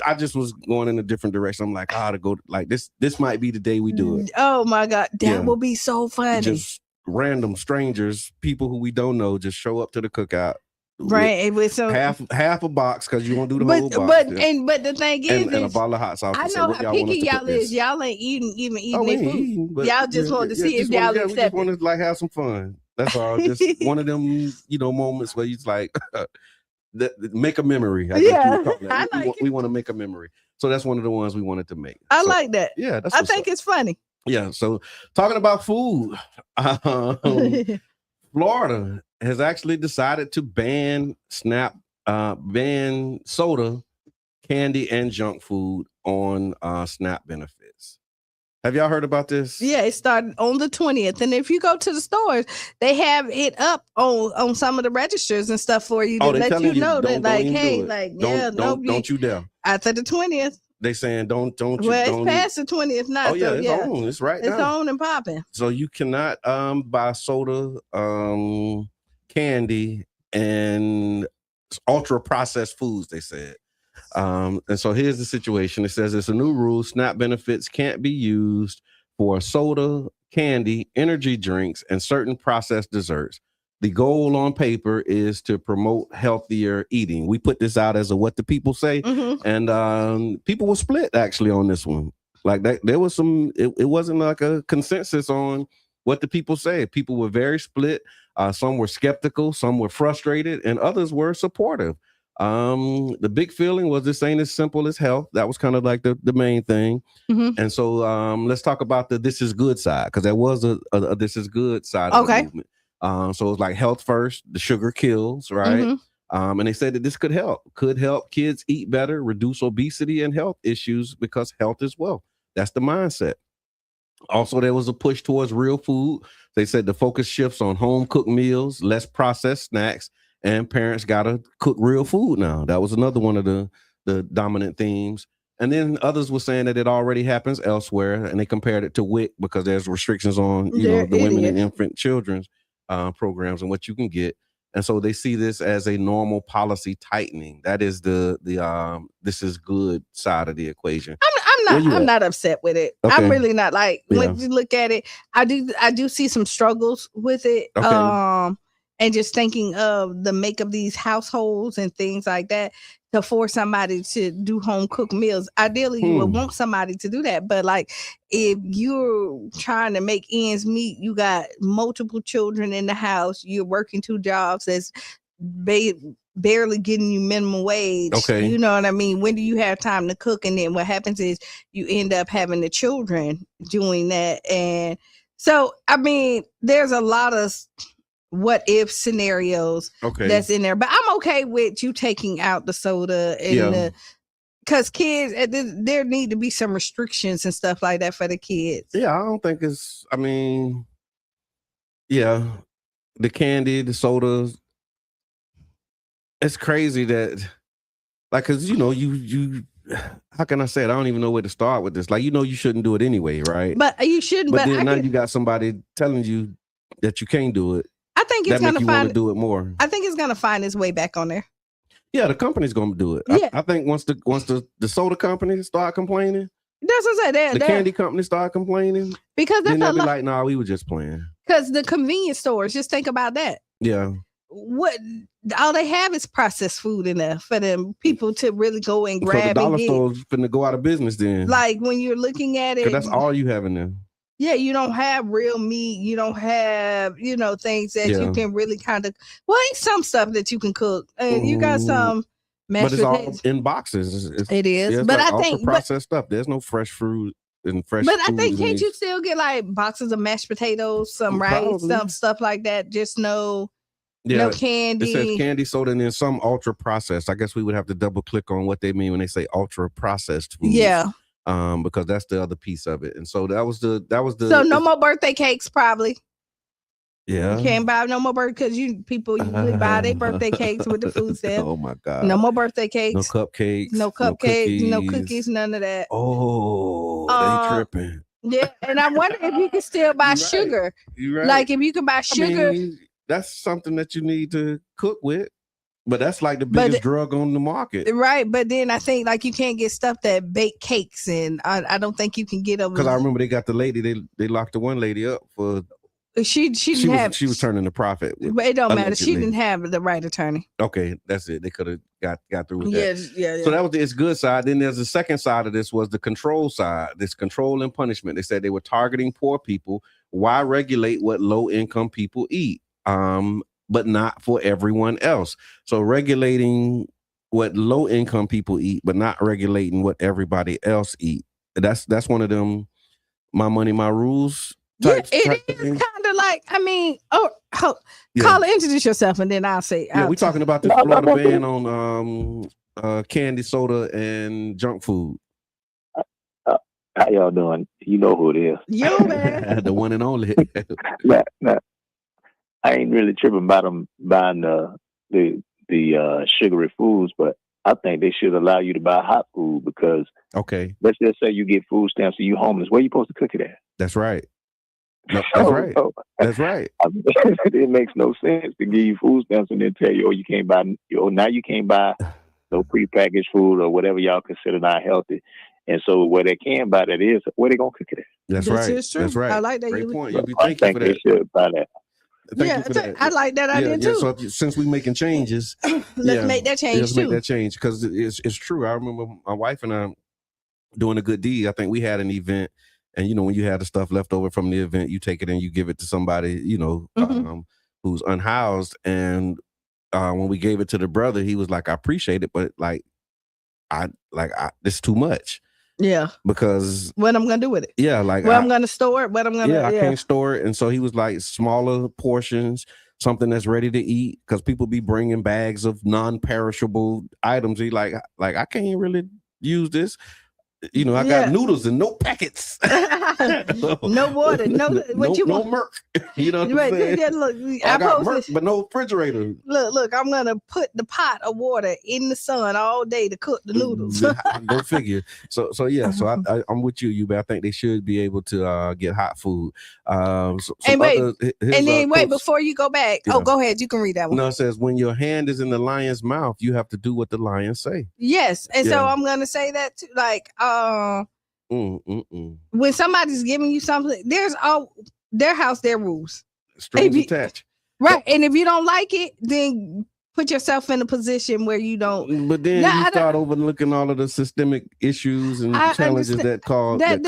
I just was going in a different direction. I'm like, to go like this. This might be the day we do it. Oh my God, that will be so funny. Just random strangers, people who we don't know, just show up to the cookout. Right, with so half a box because you won't do the whole box. But the thing is, and a bottle of hot sauce. I know how picky y'all is. Y'all ain't even eating their food. Y'all just want to see if y'all accept. We just want to like have some fun. That's all. Just one of them, moments where you like make a memory. We want to make a memory. So that's one of the ones we wanted to make. I like that. Yeah, I think it's funny. Yeah. So talking about food, Florida has actually decided to ban soda, candy, and junk food on SNAP benefits. Have y'all heard about this? Yeah, it started on the 20th. And if you go to the stores, they have it up on some of the registers and stuff for you to let you know that, like, hey, like, don't you dare. After the 20th. They saying don't Well, it's past the 20th now. Oh, yeah, it's on. It's right now. It's on and popping. So you cannot buy soda, candy, and ultra processed foods, they said. And so here's the situation. It says it's a new rule. SNAP benefits can't be used for soda, candy, energy drinks, and certain processed desserts. The goal on paper is to promote healthier eating. We put this out as a what the people say, and people were split actually on this one. Like that, there was some. It wasn't like a consensus on what the people say. People were very split. Some were skeptical, some were frustrated, and others were supportive. The big feeling was this ain't as simple as health. That was kind of like the main thing. And so let's talk about the this is good side, because there was a this is good side of the movement. So it's like health first, the sugar kills, right? And they said that this could help kids eat better, reduce obesity and health issues, because health is wealth. That's the mindset. Also, there was a push towards real food. They said the focus shifts on home cooked meals, less processed snacks, and parents got to cook real food now. That was another one of the dominant themes. And then others were saying that it already happens elsewhere, and they compared it to WIC because there's restrictions on the women and infant children's programs and what you can get. And so they see this as a normal policy tightening. That is the this is good side of the equation. I'm not upset with it. Okay. I'm really not. Like, when you look at it, I do see some struggles with it. Okay. And just thinking of the make of these households and things like that, to force somebody to do home cooked meals. Ideally, you would want somebody to do that. But like, if you're trying to make ends meet, you got multiple children in the house, you're working 2 jobs that's barely getting you minimum wage. Okay. You know what I mean? When do you have time to cook? And then what happens is you end up having the children doing that. And so, I mean, there's a lot of what if scenarios that's in there, but I'm okay with you taking out the soda and because kids, there need to be some restrictions and stuff like that for the kids. Yeah, I don't think it's, I mean, the candy, the sodas, it's crazy that, like, because you how can I say it? I don't even know where to start with this. Like, you shouldn't do it anyway, right? But you shouldn't. But then now you got somebody telling you that you can't do it. I think it's going to do it more. I think it's going to find its way back on there. Yeah, the company's going to do it. Yeah. I think once the soda company start complaining, that's what I said. The candy company start complaining, because then they'll be like, "Nah, we were just playing." Because the convenience stores, just think about that. Yeah. What all they have is processed food in there for them people to really go and grab. The dollar store's finna go out of business then. Like, when you're looking at it, that's all you have in there. Yeah, you don't have real meat. You don't have, things that you can really kind of. Well, ain't some stuff that you can cook, and you got some mashed potatoes. But it's all in boxes. It is, but like I think processed stuff. There's no fresh fruit and fresh. But I think can't you still get like boxes of mashed potatoes, some rice, some stuff like that? Just no candy. It says candy, soda, and then some ultra processed. I guess we would have to double click on what they mean when they say ultra processed food. Yeah. Because that's the other piece of it. And so that was the so no more birthday cakes, probably. Yeah. You can't buy no more because people usually buy their birthday cakes with the food stamp. Oh my God. No more birthday cakes. No cupcakes. No cookies, none of that. Oh, they tripping. Yeah, and I wonder if you can still buy sugar. You're right. Like, if you can buy sugar. I mean, that's something that you need to cook with. But that's like the biggest drug on the market. Right. But then I think, like, you can't get stuff that bake cakes, and I don't think you can get over. Because I remember they got the lady, they locked the one lady up for. She was turning a profit. But it don't matter. She didn't have the right attorney. Okay, that's it. They could have got through with that. Yeah. So that was its good side. Then there's the second side of this was the control side. This control and punishment. They said they were targeting poor people. Why regulate what low income people eat? But not for everyone else. So regulating what low income people eat, but not regulating what everybody else eat. That's one of them my money, my rules. It is kind of like, I mean, Carla, introduce yourself, and then I'll say. Yeah, we're talking about the Florida ban on candy, soda, and junk food. How y'all doing? You know who it is. Yo, man. The one and only. Nah, I ain't really tripping about them buying the sugary foods, but I think they should allow you to buy hot food because let's just say you get food stamps and you homeless. Where you supposed to cook it at? That's right. No, that's right. That's right. It makes no sense to give you food stamps and then tell you, you can't buy. Now you can't buy no prepackaged food or whatever y'all consider not healthy. And so where they can buy that is, where they gonna cook it at? That's right. True. That's right. I like that. Great point. I think they should buy that. Thank you for that. I like that idea too. So since we're making changes, let's make that change let's make that change because it's true. I remember my wife and I doing a good deed. I think we had an event, and when you had the stuff left over from the event, you take it and you give it to somebody who's unhoused. And when we gave it to the brother, he was like, "I appreciate it, but it's too much." Yeah. Because what I'm gonna do with it? Yeah, where I'm gonna store it, what I'm gonna I can't store it. And so he was like smaller portions, something that's ready to eat, because people be bringing bags of non-perishable items. He like I can't really use this. I got noodles and no packets. No water, no Merc. You know what I'm saying? Look, I got Merc, but no refrigerator. Look, I'm gonna put the pot of water in the sun all day to cook the noodles. Go figure. So I'm with you, but I think they should be able to get hot food. Wait, before you go back. Yeah. Oh, go ahead. You can read that one. No, it says when your hand is in the lion's mouth, you have to do what the lion say. Yes, and so I'm gonna say that too. Like, when somebody's giving you something, there's their house, their rules. Strings attached. Right. And if you don't like it, then put yourself in a position where you don't. But then you start overlooking all of the systemic issues and challenges that cause. I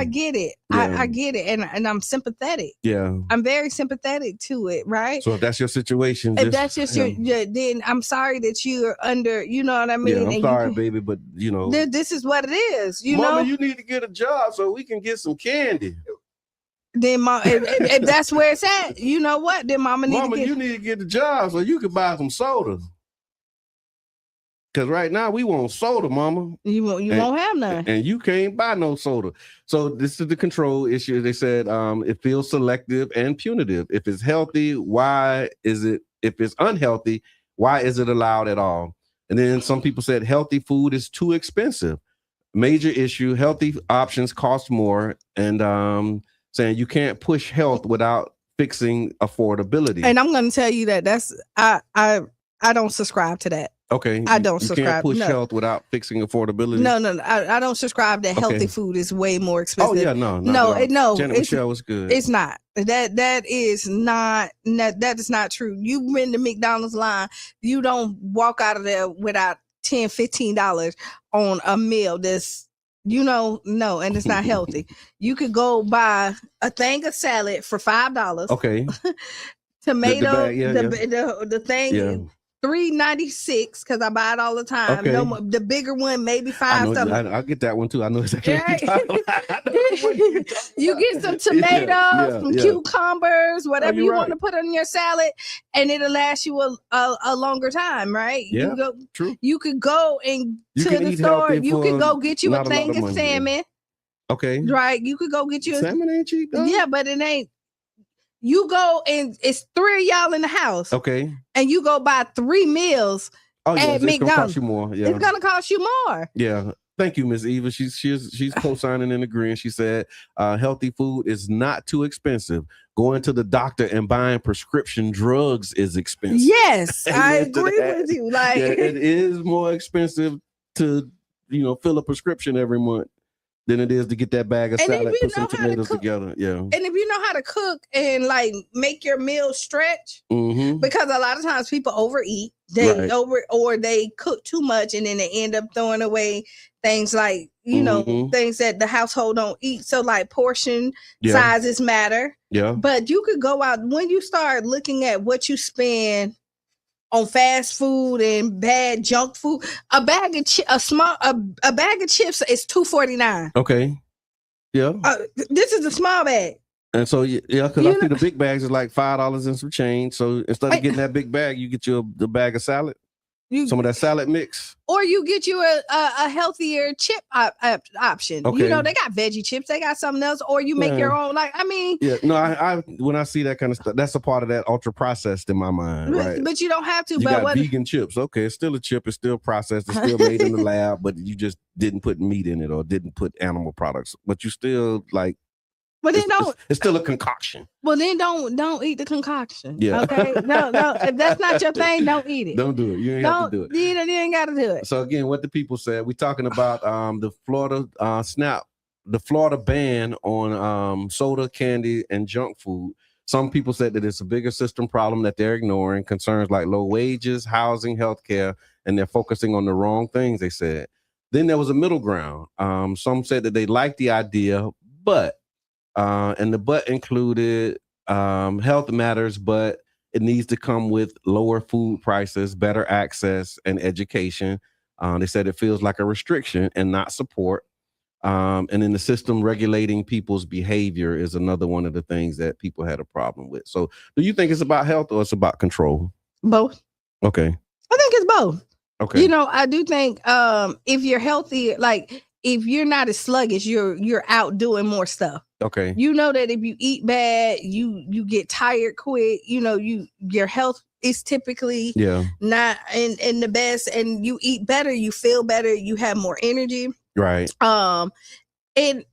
get it. Yeah. I get it. And I'm sympathetic. Yeah. I'm very sympathetic to it. Right. So if that's your situation, that's just then I'm sorry that you're under, you know what I mean? Yeah, I'm sorry, baby, but this is what it is. Mama, you need to get a job so we can get some candy. Then mom, if that's where it's at, you know what? Then you need to get a job so you can buy some soda. Because right now we want soda, mama. You won't have none. And you can't buy no soda. So this is the control issue. They said it feels selective and punitive. If it's healthy, why is it? If it's unhealthy, why is it allowed at all? And then some people said healthy food is too expensive. Major issue, healthy options cost more. And saying you can't push health without fixing affordability. And I'm going to tell you that I don't subscribe to that. Okay. I don't subscribe. You can't push health without fixing affordability. No. I don't subscribe that healthy food is way more expensive. Oh yeah, no. Janet Michelle was good. It's not. That is not true. You've been to McDonald's line. You don't walk out of there without $10-15 on a meal that's no, and it's not healthy. You could go buy a thing of salad for $5. Okay. Tomato, the thing, $3.96 because I buy it all the time. Okay. No, the bigger one, maybe $5. I'll get that one too. I know exactly. You get some tomatoes, some cucumbers, whatever you want to put on your salad, and it'll last you a longer time, right? Yeah, true. You could go to the store. You could go get you a thing of salmon. Okay. Right. You could go get you salmon ain't cheap though. Yeah, but it ain't. You go and it's 3 of y'all in the house. Okay. And you go buy 3 meals at McDonald's. It's gonna cost you more. Yeah. It's gonna cost you more. Yeah. Thank you, Miss Eva. She's co-signing and agreeing. She said healthy food is not too expensive. Going to the doctor and buying prescription drugs is expensive. Yes, I agree with you. Like it is more expensive to fill a prescription every month than it is to get that bag of salad, put some tomatoes together. Yeah. And if you know how to cook and like make your meal stretch, because a lot of times people overeat, they cook too much and then they end up throwing away things like, things that the household don't eat. So like portion sizes matter. Yeah. But you could go out when you start looking at what you spend on fast food and bad junk food. A bag of chips is $2.49. Okay. Yeah. This is the small bag. And so yeah, because I see the big bags is like $5 and some change. So instead of getting that big bag, you get you the bag of salad. Some of that salad mix, or you get you a healthier chip option. Okay. You know, they got veggie chips, they got something else, or you make your own. Like, I mean, I when I see that kind of stuff, that's a part of that ultra processed in my mind, right? But you don't have to. You got vegan chips, okay? It's still a chip, it's still processed, it's still made in the lab, but you just didn't put meat in it or didn't put animal products, but you still like. But then it's still a concoction. Well, then don't eat the concoction. Yeah. Okay. No. If that's not your thing, don't eat it. Don't do it. You ain't have to do it. You ain't got to do it. So again, what the people said, we're talking about the Florida the Florida ban on soda, candy, and junk food. Some people said that it's a bigger system problem that they're ignoring, concerns like low wages, housing, healthcare, and they're focusing on the wrong things, they said. Then there was a middle ground. Some said that they liked the idea, but and the but included health matters, but it needs to come with lower food prices, better access, and education. They said it feels like a restriction and not support. And then the system regulating people's behavior is another one of the things that people had a problem with. So do you think it's about health or it's about control? Both. Okay. I think it's both. Okay. You know, I do think if you're healthy, like if you're not as sluggish, you're out doing more stuff. Okay. You know that if you eat bad, you get tired quick. You know, your health is typically not in the best, and you eat better, you feel better, you have more energy. Right. And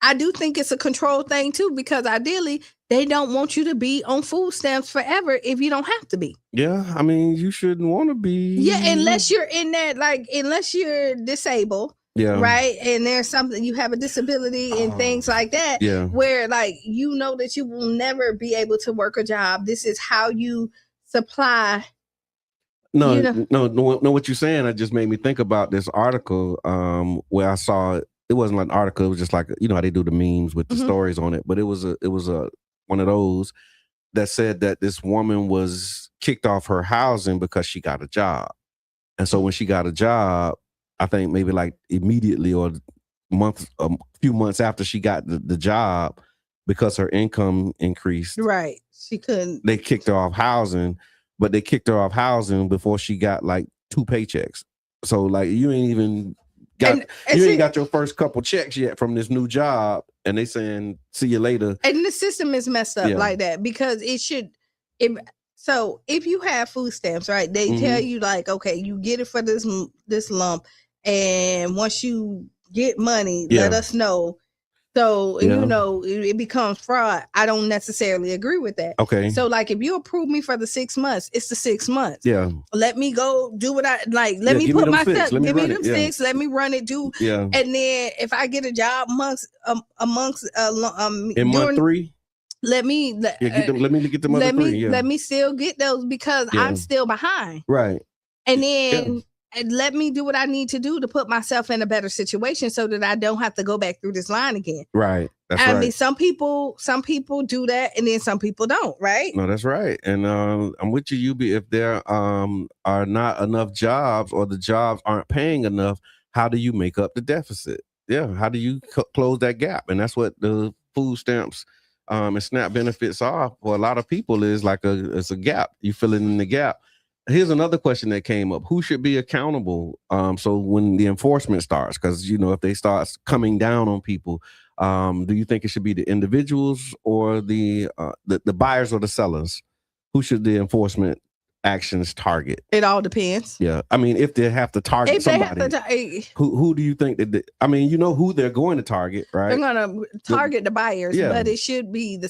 I do think it's a control thing too, because ideally they don't want you to be on food stamps forever if you don't have to be. Yeah, I mean, you shouldn't want to be. Yeah, unless you're in that, like, unless you're disabled. Yeah. Right. And there's something, you have a disability and things like that. Yeah. Where like you know that you will never be able to work a job. This is how you supply. No, what you're saying, it just made me think about this article where I saw it wasn't like an article, it was just like, you know how they do the memes with the stories on it, but it was one of those that said that this woman was kicked off her housing because she got a job. And so when she got a job, I think maybe like immediately or a few months after she got the job, because her income increased. Right. She couldn't. They kicked her off housing, but they kicked her off housing before she got like 2 paychecks. So like you ain't even got ain't got your first couple checks yet from this new job, and they saying see you later. And the system is messed up like that because it should. So if you have food stamps, right, they tell you like, okay, you get it for this lump, and once you get money, let us know. So, you know, it becomes fraud. I don't necessarily agree with that. Okay. So, like, if you approve me for the 6 months, it's the 6 months. Yeah. Let me go do what I like. Let me put myself, give me them 6. Let me run it, and then if I get a job amongst in month 3, let me let me get the month 3. Let me still get those because I'm still behind. Right. And then and let me do what I need to do to put myself in a better situation so that I don't have to go back through this line again. Right. That's I right. mean, some people do that, and then some people don't. Right. No, that's right. And I'm with you, UB. If there are not enough jobs or the jobs aren't paying enough, how do you make up the deficit? Yeah. How do you close that gap? And that's what the food stamps and SNAP benefits are for a lot of people. Is like it's a gap. You fill in the gap. Here's another question that came up. Who should be accountable? So when the enforcement starts, because, you know, if they start coming down on people, do you think it should be the individuals or the buyers or the sellers? Who should the enforcement actions target? It all depends. Yeah. I mean, if they have to target somebody, who do you think that, I mean, you know who they're going to target, right? They're going to target the buyers, but it should be the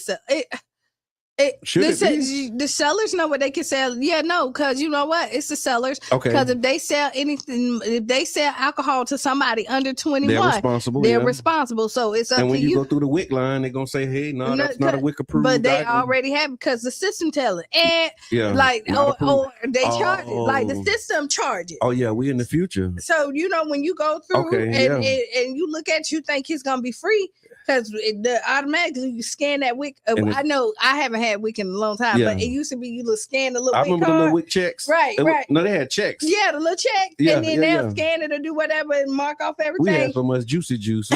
the sellers know what they can sell. Yeah, no, because you know what? It's the sellers. Okay. Because if they sell anything, if they sell alcohol to somebody under 21, they're responsible. Responsible. So it's up to you. And when you go through the WIC line, they're gonna say, "Hey, no, that's not a WIC approved." But they already have because the system tell it, and like they charge it. Like the system charges. Oh yeah, we in the future. So you know when you go through and you look at, you think it's gonna be free. Because automatically you scan that WIC. I know I haven't had WIC in a long time, but it used to be you scan the little WIC remember card. the little WIC checks. Right. No, they had checks. Yeah, the little check. And then they'll scan it or do whatever and mark off everything. We had so much juicy juice.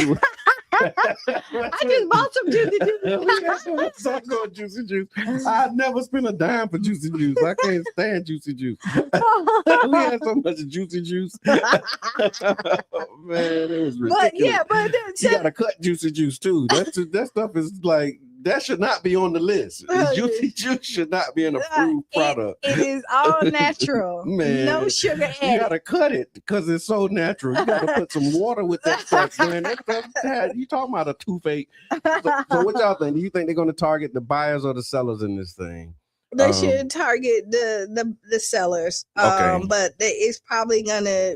I just bought some juicy juice. Some juicy juice. I'd never spend a dime for juicy juice. I can't stand juicy juice. We had so much juicy juice. Man, it was ridiculous. But yeah, you gotta cut juicy juice too. That stuff is like, that should not be on the list. Juicy juice should not be an approved product. It is all natural. Man, no sugar added. You gotta cut it because it's so natural. You gotta put some water with that stuff, man. You talking about a toothache. So what y'all think? Do you think they're gonna target the buyers or the sellers in this thing? They should target the sellers. Okay. But it's probably gonna.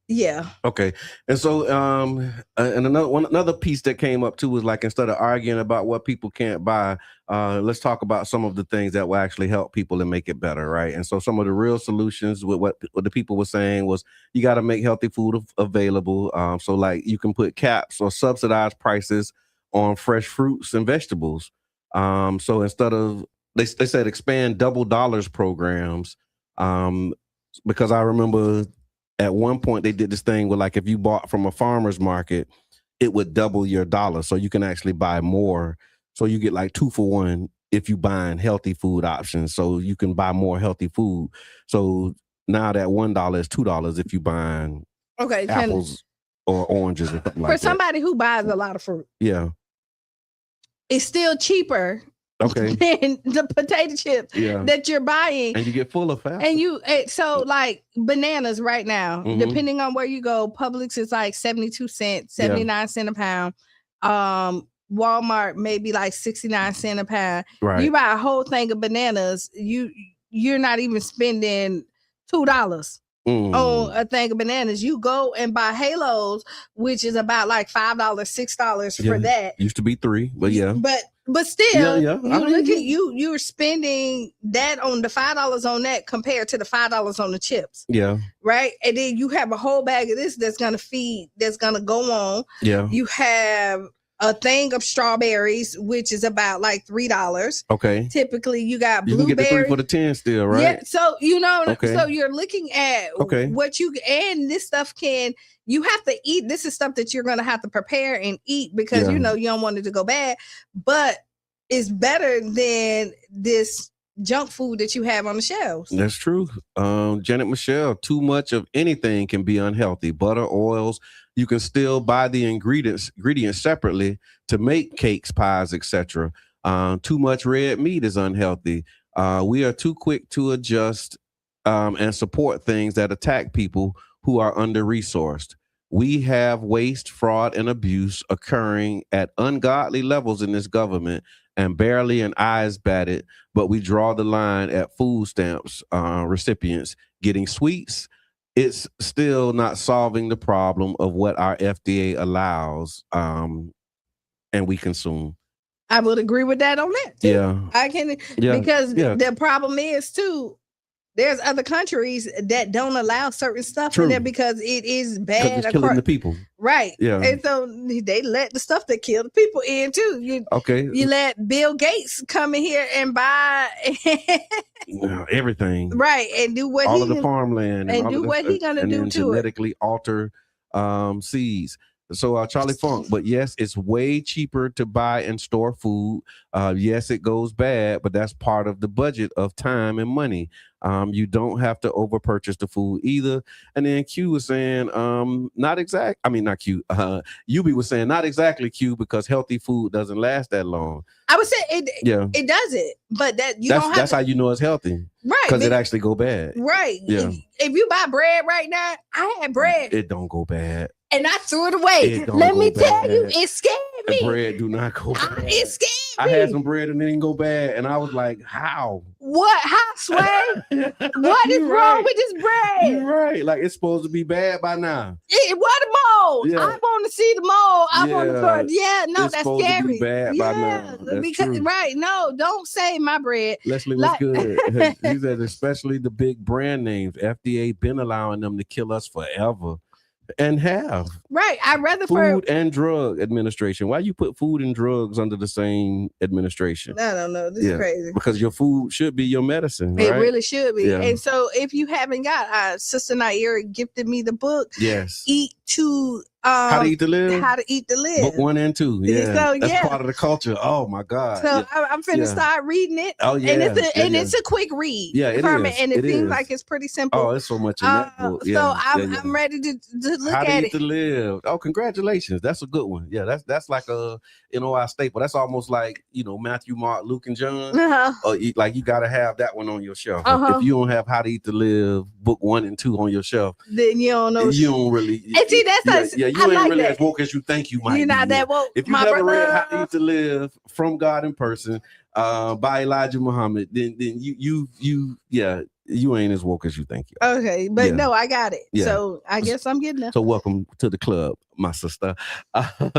Yeah. Okay. And so and another piece that came up too was like, instead of arguing about what people can't buy, let's talk about some of the things that will actually help people and make it better, right? And so some of the real solutions with what the people were saying was, you got to make healthy food available. So like, you can put caps or subsidized prices on fresh fruits and vegetables. So instead of, they said expand double dollars programs, because I remember at one point they did this thing where, like, if you bought from a farmer's market, it would double your dollar. So you can actually buy more. So you get like 2 for 1 if you buying healthy food options. So you can buy more healthy food. So now that $1 is $2 if you buying apples or oranges or something like that. For somebody who buys a lot of fruit. Yeah. It's still cheaper. Okay. Than the potato chips that you're buying, and you get full of fat. And so like bananas right now, depending on where you go, Publix is like 72 cents, 79 cents a pound. Walmart maybe like 69 cents a pound. Right. You buy a whole thing of bananas, you're not even spending $2 on a thing of bananas. You go and buy Halos, which is about like $5, $6 for that. Used to be $3, but yeah. But still, you're spending that on the $5 on that compared to the $5 on the chips. Yeah. Right. And then you have a whole bag of this that's gonna go on. Yeah. You have a thing of strawberries, which is about like $3. Okay. Typically, you got you blueberries. You can get the 3 for the 10 still, right? Yeah. So so you're looking at what and this stuff you have to eat. This is stuff that you're going to have to prepare and eat because you don't want it to go bad, but it's better than this junk food that you have on the shelves. That's true. Janet Michelle, too much of anything can be unhealthy. Butter, oils, you can still buy the ingredients separately to make cakes, pies, etc. Too much red meat is unhealthy. We are too quick to adjust and support things that attack people who are under-resourced. We have waste, fraud, and abuse occurring at ungodly levels in this government, and barely an eye is batted, but we draw the line at food stamps recipients getting sweets. It's still not solving the problem of what our FDA allows and we consume. I would agree with that on that too. Yeah. I can because the problem is too, there's other countries that don't allow certain stuff in there because it is bad. It's killing the people. Right. Yeah. And so they let the stuff that kill the people in too. You let Bill Gates come in here and buy everything. Right. And do what all of the farmland and do what he's gonna do to genetically alter seeds. So Charlie Funk, but yes, it's way cheaper to buy and store food. Yes, it goes bad, but that's part of the budget of time and money. You don't have to over purchase the food either. And then Q was saying, not Q. UB was saying not exactly Q, because healthy food doesn't last that long. I would say it doesn't, but that's how you know it's healthy. Right. Because it actually go bad. Right. Yeah. If you buy bread right now, I had bread. It don't go bad. And I threw it away. Let me tell you, it scared me. The bread do not go bad. It scared me. I had some bread and it didn't go bad. And I was like, how? What? How, Sway? What is wrong with this bread? You're right. Like, it's supposed to be bad by now. What a mold. Yeah. I want to see the mold. I want to throw it. Yeah, no, it's that's supposed scary. To be bad by now. That's true. Right. No, don't save my bread. Leslie was good. He said, especially the big brand names. FDA been allowing them to kill us forever. And have right. I'd rather Food and Drug Administration. Why you put food and drugs under the same administration? I don't know. This is crazy. Because your food should be your medicine. It right? really should be. Yeah. And so if you haven't got, Sister Naira gifted me the book. Yes. Eat to How to Eat to Live? How to Eat to Live. Book 1 and 2. Yeah. So, That's part of the culture. Oh my God. So I'm finna start reading it. Oh yeah. And it's a quick read. Yeah, it from is. It. And it seems is. like it's pretty simple. Oh, it's so much in that book. Yeah. So I'm ready to look How to at Eat it. to Live. Oh, congratulations. That's a good one. Yeah, that's like a NOI staple. That's almost like, Matthew, Mark, Luke, and John. Or like you gotta have that one on your shelf. If you don't have How to Eat to Live, book 1 and 2 on your shelf, then you don't know. You don't really. And see, that's you ain't like really that. as woke as you think you might. You're not that woke. If you never read How to Eat to Live from God in Person by Elijah Muhammad, then you ain't as woke as you think you are. Okay, but no, I got it. Yeah. So I guess I'm getting it. So welcome to the club, my sister.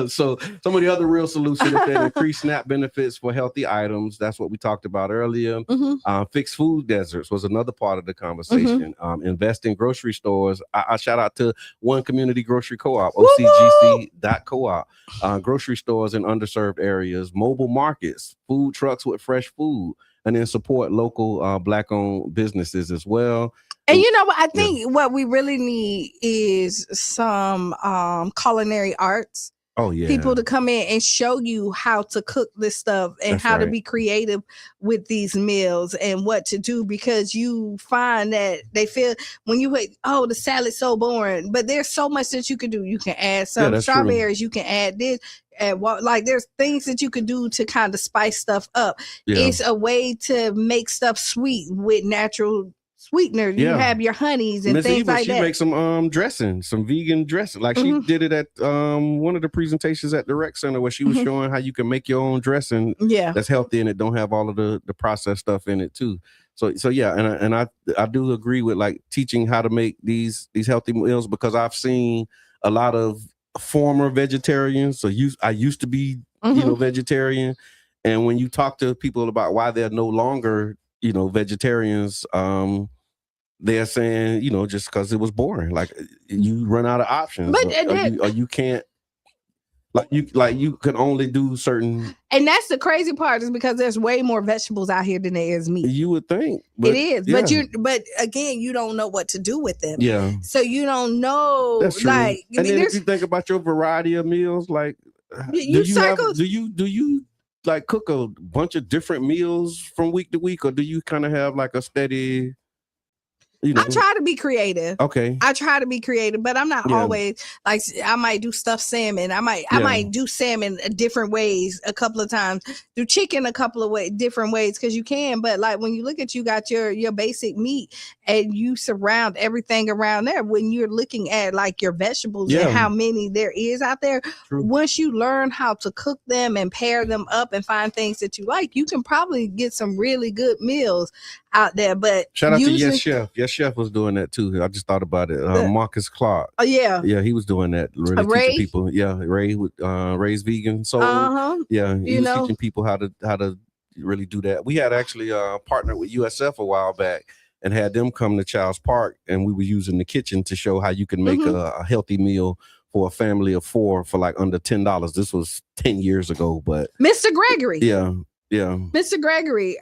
So some of the other real solutions is that increase SNAP benefits for healthy items. That's what we talked about earlier. Fix food deserts was another part of the conversation. Invest in grocery stores. I shout out to One Community Grocery Co-op, OCGC.coop. Grocery stores in underserved areas, mobile markets, food trucks with fresh food, and then support local Black-owned businesses as well. And you know what? I think what we really need is some culinary arts. Oh yeah, people to come in and show you how to cook this stuff and how to be creative with these meals and what to do, because you find that they feel when you wait, oh, the salad's so boring, but there's so much that you can do. You can add some strawberries, you can add this. And there's things that you can do to kind of spice stuff up. It's a way to make stuff sweet with natural sweetener. You have your honeys and Ms. things Eva, like she that. makes some dressing, some vegan dressing. Like she did it at one of the presentations at the rec center where she was showing how you can make your own dressing that's healthy and it don't have all of the processed stuff in it too. So yeah, and I do agree with like teaching how to make these healthy meals, because I've seen a lot of former vegetarians. So I used to be vegetarian, and when you talk to people about why they're no longer vegetarians, they're saying just because it was boring. Like you run out of options, but or you can't. Like you can only do certain, and that's the crazy part, is because there's way more vegetables out here than there is meat. You would think it is, but again, you don't know what to do with them. Yeah, so you don't know. That's true. Like, and then if you think about your variety of meals, like do you like cook a bunch of different meals from week to week, or do you kind of have like a steady? I try to be creative. Okay. I try to be creative, but I'm not always like, I might do stuffed salmon. I might do salmon different ways a couple of times. Do chicken a couple of different ways, because you can. But like when you look at, you got your basic meat and you surround everything around there. When you're looking at like your vegetables and how many there is out there, once you learn how to cook them and pair them up and find things that you like, you can probably get some really good meals out there. But shout out to Yes Chef. Yes Chef was doing that too. I just thought about it. Marcus Clark. Oh yeah, he was doing that. Really teaching people. Yeah, Ray with Ray's Vegan Soul. Yeah, he was teaching people how to really do that. We had actually partnered with USF a while back and had them come to Child's Park, and we were using the kitchen to show how you can make a healthy meal for a family of 4 for like under $10. This was 10 years ago, but Mr. Gregory. Yeah. Mr. Gregory.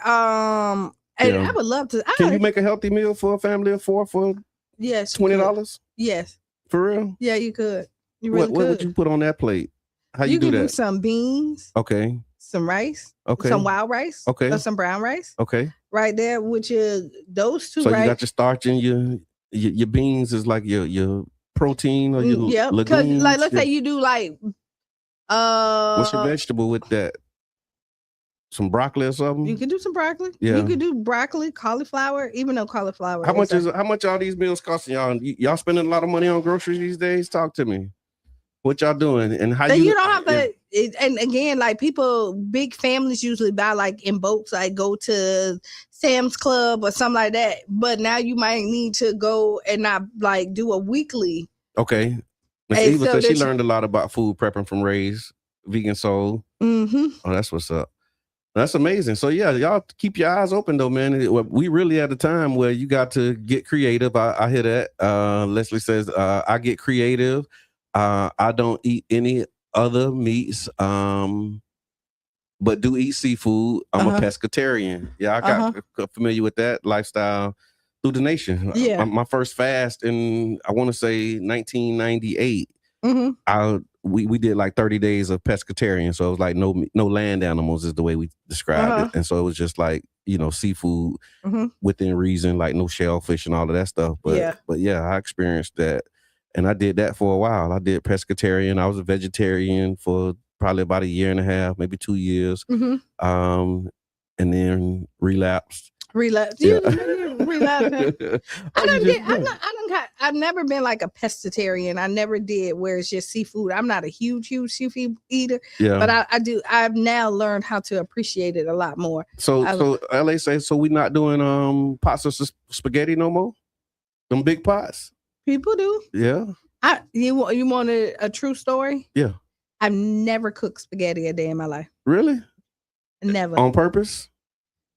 And I would love to. Can you make a healthy meal for a family of 4 for $20? Yes. For real? Yeah, you could. You really could. What would you put on that plate? How you do that? You do some beans. Okay. Some rice. Okay. Some wild rice. Okay. Or some brown rice. Okay. Right there, which is those two. So you got your starch and your beans is like your protein or your legumes. Like let's say you do like what's your vegetable with that? Some broccoli or something? You can do some broccoli. Yeah. You can do broccoli, cauliflower, even though cauliflower. How much all these meals costing y'all? Y'all spending a lot of money on groceries these days? Talk to me. What y'all doing and how you don't have to. And again, like big families usually buy like in bulks, like go to Sam's Club or something like that. But now you might need to go and not like do a weekly. Okay. Miss Eva said she learned a lot about food prepping from Ray's Vegan Soul. Oh, that's what's up. That's amazing. So yeah, y'all keep your eyes open though, man. We really at a time where you got to get creative. I hear that. Leslie says, I get creative. I don't eat any other meats, but do eat seafood. I'm a pescatarian. Yeah, I got familiar with that lifestyle through the nation. Yeah. My first fast in, I want to say 1998. we did like 30 days of pescatarian, so it was like no land animals is the way we described it, and so it was just like seafood within reason, like no shellfish and all of that stuff. But yeah, I experienced that, and I did that for a while. I did pescatarian. I was a vegetarian for probably about a year and a half, maybe 2 years, and then relapsed. Yeah. I've never been like a pescatarian. I never did where it's just seafood. I'm not a huge seafood eater, but I've now learned how to appreciate it a lot more. So LA says, so we not doing pots of spaghetti no more? Them big pots? People do. Yeah. You want a true story? Yeah. I've never cooked spaghetti a day in my life. Really? Never. On purpose?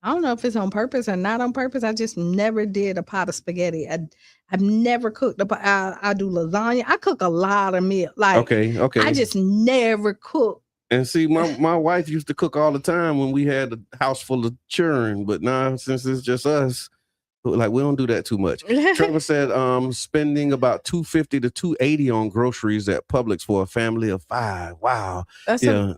I don't know if it's on purpose or not on purpose. I just never did a pot of spaghetti. I've never cooked. I do lasagna. I cook a lot of meal. Like okay. I just never cook. And see, my wife used to cook all the time when we had a house full of children. But now, since it's just us, like we don't do that too much. Trevor said, spending about $250 to $280 on groceries at Publix for a family of 5. Wow, that's a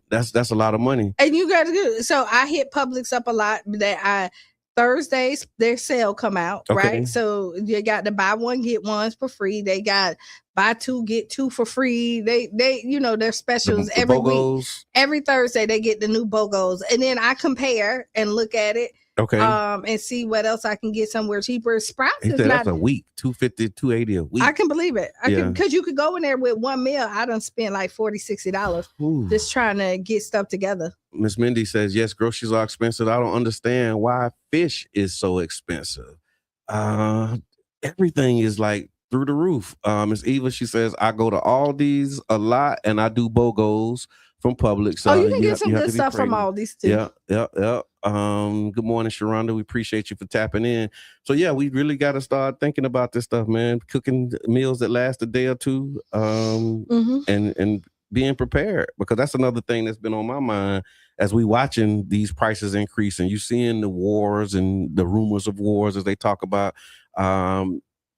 lot of money. And you got to do so. I hit Publix up a lot. That Thursdays their sale come out, right? So you got to buy one get ones for free. They got buy 2 get 2 for free. They their specials the every BOGOs. week. Every Thursday they get the new BOGOs, and then I compare and look at it. Okay. And see what else I can get somewhere cheaper. Sprouts is not that's a week, $250, $280 a week. I can believe it. Because you could go in there with one meal. I done spent like $40, $60 just trying to get stuff together. Miss Mindy says, yes, groceries are expensive. I don't understand why fish is so expensive. Everything is like through the roof. Miss Eva, she says, I go to Aldi's a lot and I do BOGOs from Publix. So you can get some good stuff from Aldi's too. Yeah. Good morning, Sharonda. We appreciate you for tapping in. So yeah, we really got to start thinking about this stuff, man. Cooking meals that last a day or two, and being prepared, because that's another thing that's been on my mind as we watching these prices increase, and you seeing the wars and the rumors of wars as they talk about.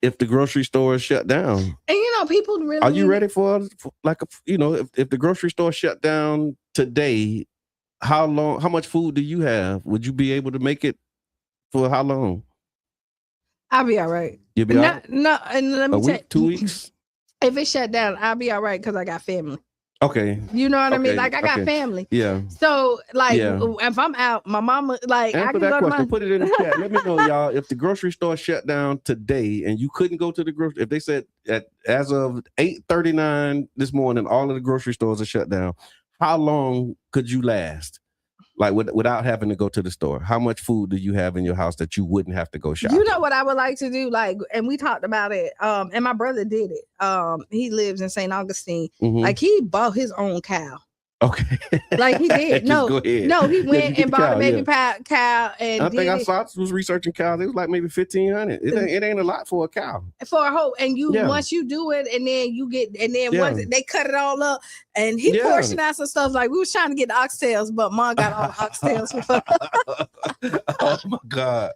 If the grocery store is shut down, and people really are you ready for like if the grocery store shut down today? How much food do you have? Would you be able to make it for how long? I'll be all right. You'll be all right? No, and let me tell you, 2 weeks? If it shut down, I'll be all right because I got family. Okay. You know what I mean? Like I got family. Yeah. So if I'm out, my mama I can that go question. to Put it in the chat. Let me know, y'all, if the grocery store shut down today and you couldn't go to the grocery, if they said as of 8:39 this morning, all of the grocery stores are shut down, how long could you last? Like without having to go to the store, how much food do you have in your house that you wouldn't have to go shop? You know what I would like to do, and we talked about it. And my brother did it. He lives in St. Augustine. Like he bought his own cow. Okay. Like he did. No, he went and bought a baby cow. And I think I was researching cows. It was like maybe 1,500. It ain't a lot for a cow. For a whole, and once you do it, and then you get, and then once they cut it all up, and he portioned out some stuff. Like we was trying to get the oxtails, but Mom got all the oxtails for. Oh my God.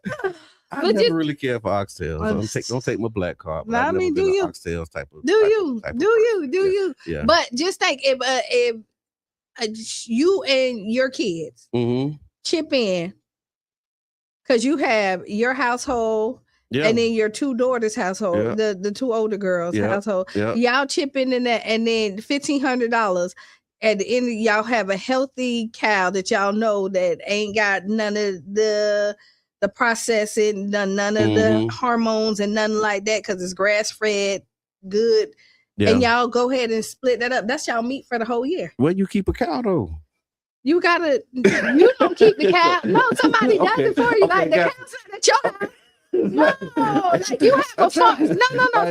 I never really care for oxtails. Don't take my black card. I mean, do you? Oxtails type of. Do you? Yeah. But just think if you and your kids chip in, because you have your household and then your 2 daughters' household, the 2 older girls' household. Y'all chip in that, and then $1,500 at the end. Y'all have a healthy cow that y'all know that ain't got none of the processing, none of the hormones and nothing like that, because it's grass fed, good. Yeah. And y'all go ahead and split that up. That's y'all meat for the whole year. Where you keep a cow though? You don't keep the cow. No, somebody does it for you. Like the cow's at your house. No, like you have a farm. No.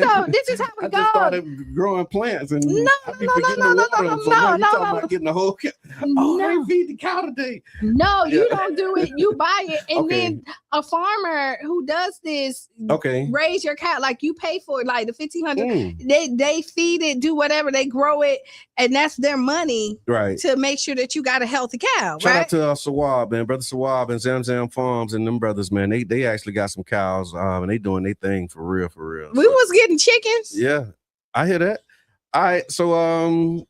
So this is how it goes. I just started growing plants, and no. Getting the whole cow. I feed the cow today. No, you don't do it. You buy it, and then a farmer who does this, raise your cow. Like you pay for it, like the $1,500. They feed it, do whatever, they grow it, and that's their money, right? To make sure that you got a healthy cow. Shout out to Sawab, man, brother Sawab and Zam Farms and them brothers, man. They actually got some cows. And they doing their thing for real. We was getting chickens. Yeah, I hear that. All right, so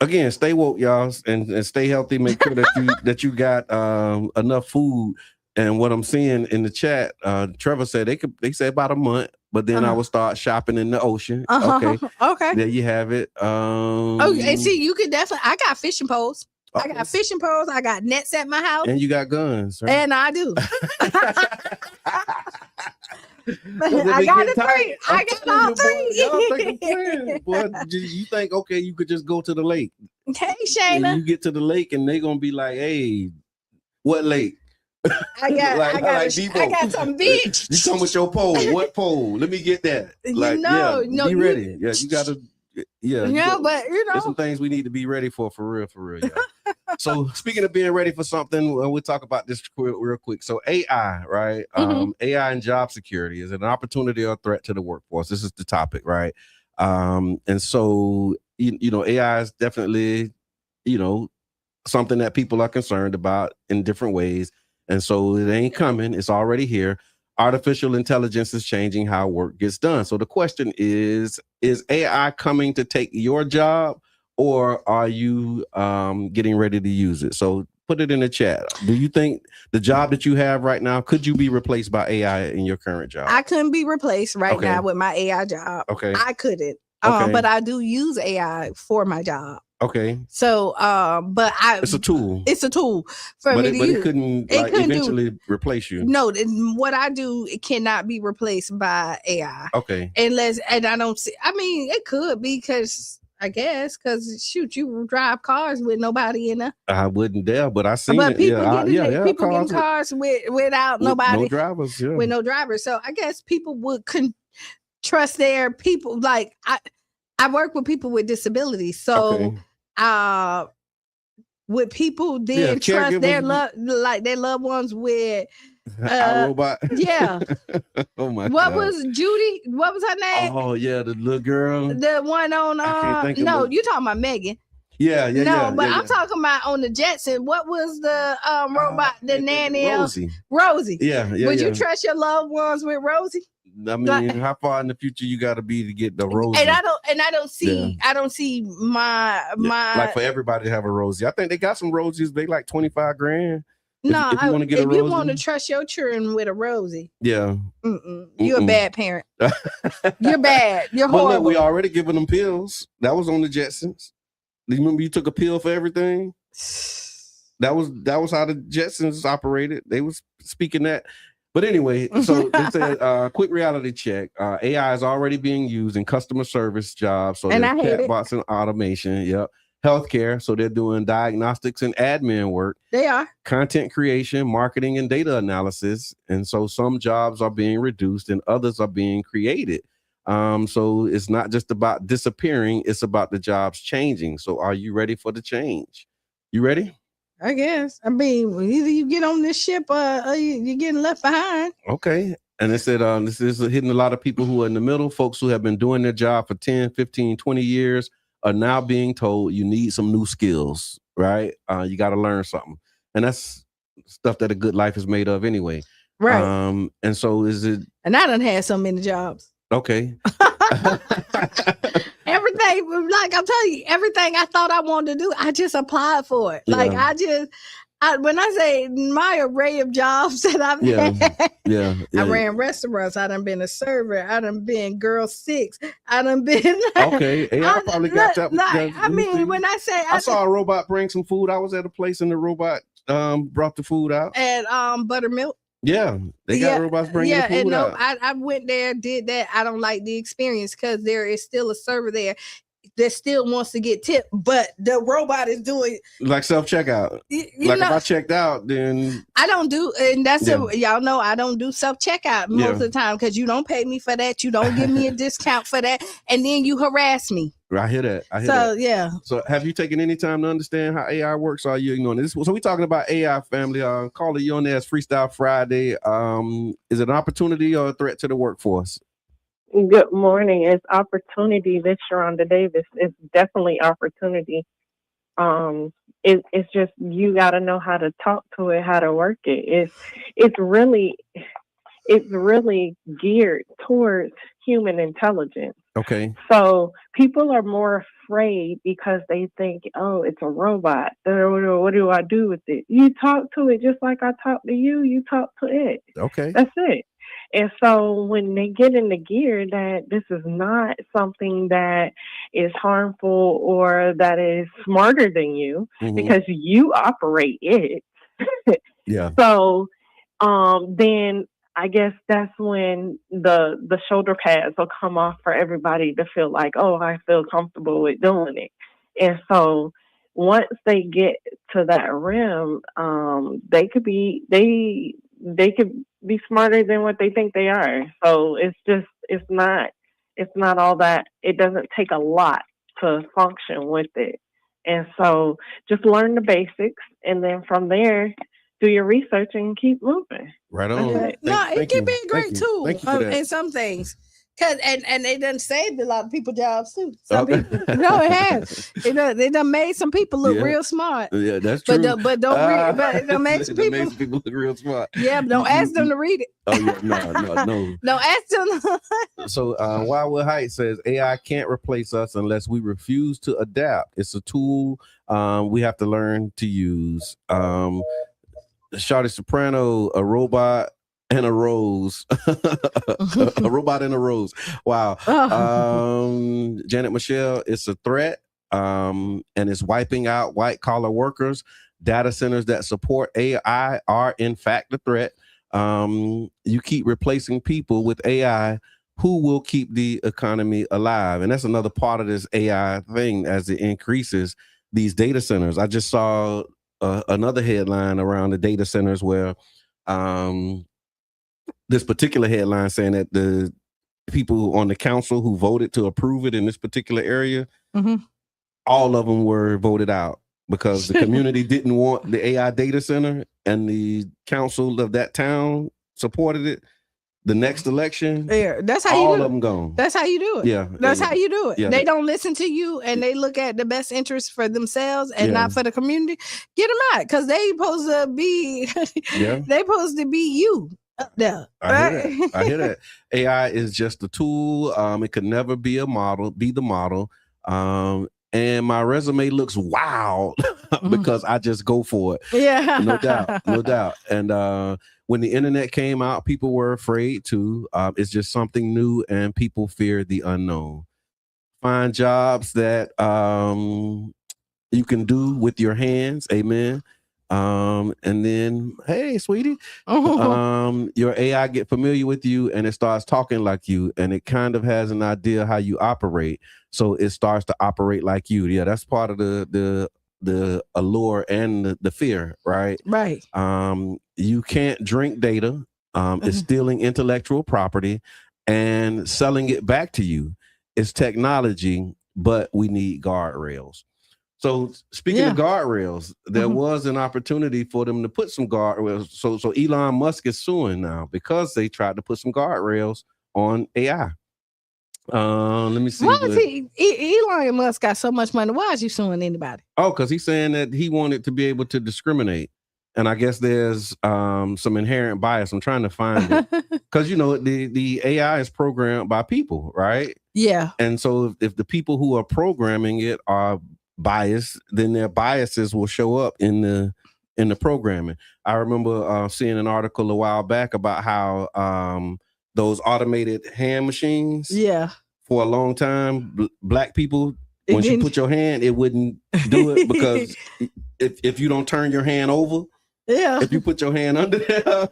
again, stay woke, y'all, and stay healthy. Make sure that you got enough food. And what I'm seeing in the chat, Trevor said they say about a month, but then I will start shopping in the ocean. Okay. Okay. There you have it. And see, you could definitely. I got fishing poles. I got fishing poles. I got nets at my house. And you got guns, right? And I do. I got the three. I got all three. Boy, you think, okay, you could just go to the lake. Hey, Qiana. And you get to the lake and they're going to be like, hey, what lake? I got some beach. You come with your pole. What pole? Let me get that. Like, be ready. Yeah, you got to. Yeah, but there's some things we need to be ready for real. Yeah. So speaking of being ready for something, we'll talk about this real quick. So AI, right? AI and job security, is it an opportunity or a threat to the workforce? This is the topic, right? And so you know, AI is definitely, you know, something that people are concerned about in different ways. And so it ain't coming; it's already here. Artificial intelligence is changing how work gets done. So the question is AI coming to take your job, or are you getting ready to use it? So put it in the chat. Do you think the job that you have right now, could you be replaced by AI in your current job? I couldn't be replaced right now with my AI job. Okay. I couldn't. But I do use AI for my job. Okay. So, but it's a tool. It's a tool for me to use. But it couldn't eventually replace you. No, what I do, it cannot be replaced by AI. Okay. And I don't see. I mean, it could be because shoot, you drive cars with nobody in there. I wouldn't dare, but I seen but it. People getting cars without nobody, no drivers, with no drivers. So I guess people would trust their people. Like I work with people with disabilities, so. Would people then trust their loved ones with robot? Yeah. Oh my God. What was Judy? What was her name? Oh yeah, the little girl. The one on you talking about Megan. Yeah. I'm talking about on the Jetson. What was the robot, the nanny? Rosie. Yeah. Would you trust your loved ones with Rosie? I mean, how far in the future you got to be to get the Rosie? And I don't see my like for everybody to have a Rosie. I think they got some Rosies. They like $25,000. No, if you want to trust your children with a Rosie, you're a bad parent. You're bad. You're horrible. Look, we already giving them pills. That was on the Jetsons. Do you remember you took a pill for everything? That was how the Jetsons operated. They was speaking that. But anyway, so they said, quick reality check. AI is already being used in customer service jobs. So there's chatbots and automation. Yep. Healthcare. So they're doing diagnostics and admin work. They are. Content creation, marketing, and data analysis. And so some jobs are being reduced and others are being created. So it's not just about disappearing. It's about the jobs changing. So are you ready for the change? You ready? I guess. I mean, either you get on this ship or you're getting left behind. Okay. And it said this is hitting a lot of people who are in the middle. Folks who have been doing their job for 10, 15, 20 years are now being told you need some new skills, right? You got to learn something. And that's stuff that a good life is made of anyway. Right. And so is it... And I done had so many jobs. Okay. Everything, like I'm telling you, everything I thought I wanted to do, I just applied for it. Like when I say my array of jobs that I've had, I ran restaurants. I done been a server. I done been girl 6. I done been okay. Hey, I probably got that. I mean, when I say I saw a robot bring some food. I was at a place and the robot brought the food out. And buttermilk. Yeah, they got robots bringing the food out. I went there, did that. I don't like the experience because there is still a server there that still wants to get tipped, but the robot is doing like self-checkout. If I checked out, then I don't do, and that's y'all know I don't do self-checkout most of the time because you don't pay me for that. You don't give me a discount for that, and then you harass me. I hear that. So have you taken any time to understand how AI works? Or are you ignoring this? So we're talking about AI, family. Caller, you on there. It's Freestyle Friday. Is it an opportunity or a threat to the workforce? Good morning. It's opportunity. This Sharonda Davis. It's definitely opportunity. It's just you got to know how to talk to it, how to work it. It's really geared towards human intelligence. Okay. So people are more afraid because they think, oh, it's a robot. What do I do with it? You talk to it just like I talk to you. You talk to it. Okay. That's it. And so when they get in the gear that this is not something that is harmful or that is smarter than you, because you operate it. Yeah. So then I guess that's when the shoulder pads will come off for everybody to feel like, oh, I feel comfortable with doing it. And so once they get to that rim, they could be smarter than what they think they are. So it's not all that. It doesn't take a lot to function with it. And so just learn the basics, and then from there, do your research and keep moving. Right on. It can be a great tool in some things. And it done saved a lot of people's jobs too. Some people, no, it has. It done made some people look real smart. Yeah, that's true. But don't read. But it done made some people look real smart. Yeah, but don't ask them to read it. Oh yeah, no. Don't ask them. So Wildwood Heights says AI can't replace us unless we refuse to adapt. It's a tool we have to learn to use. Shawty Soprano, a robot and a rose. A robot and a rose. Wow. Janet Michelle, it's a threat, and it's wiping out white collar workers. Data centers that support AI are in fact a threat. You keep replacing people with AI, who will keep the economy alive? And that's another part of this AI thing as it increases these data centers. I just saw another headline around the data centers where this particular headline saying that the people on the council who voted to approve it in this particular area, all of them were voted out because the community didn't want the AI data center, and the council of that town supported it. The next election, that's how all you do of them gone. That's how you do it. Yeah, that's how you do it. Yeah. They don't listen to you, and they look at the best interest for themselves and not for the community. Get them out, because they supposed to be. They supposed to be you up there. I hear that. AI is just a tool. It could never be the model. And my resume looks wild because I just go for it. Yeah, no doubt. And when the internet came out, people were afraid too. It's just something new, and people fear the unknown. Find jobs that you can do with your hands. Amen. And then, hey, sweetie, your AI get familiar with you, and it starts talking like you, and it kind of has an idea how you operate. So it starts to operate like you. Yeah, that's part of the allure and the fear, right? Right. You can't drink data. It's stealing intellectual property and selling it back to you. It's technology, but we need guardrails. So speaking of guardrails, there was an opportunity for them to put some guardrails. So Elon Musk is suing now because they tried to put some guardrails on AI. Let me see. Why is Elon Musk got so much money? Why is he suing anybody? Oh, because he's saying that he wanted to be able to discriminate. And I guess there's some inherent bias. I'm trying to find it. Because, the AI is programmed by people, right? Yeah. And so if the people who are programming it are biased, then their biases will show up in the programming. I remember seeing an article a while back about how those automated hand machines, for a long time, black people, once you put your hand, it wouldn't do it because if you don't turn your hand over, if you put your hand under there,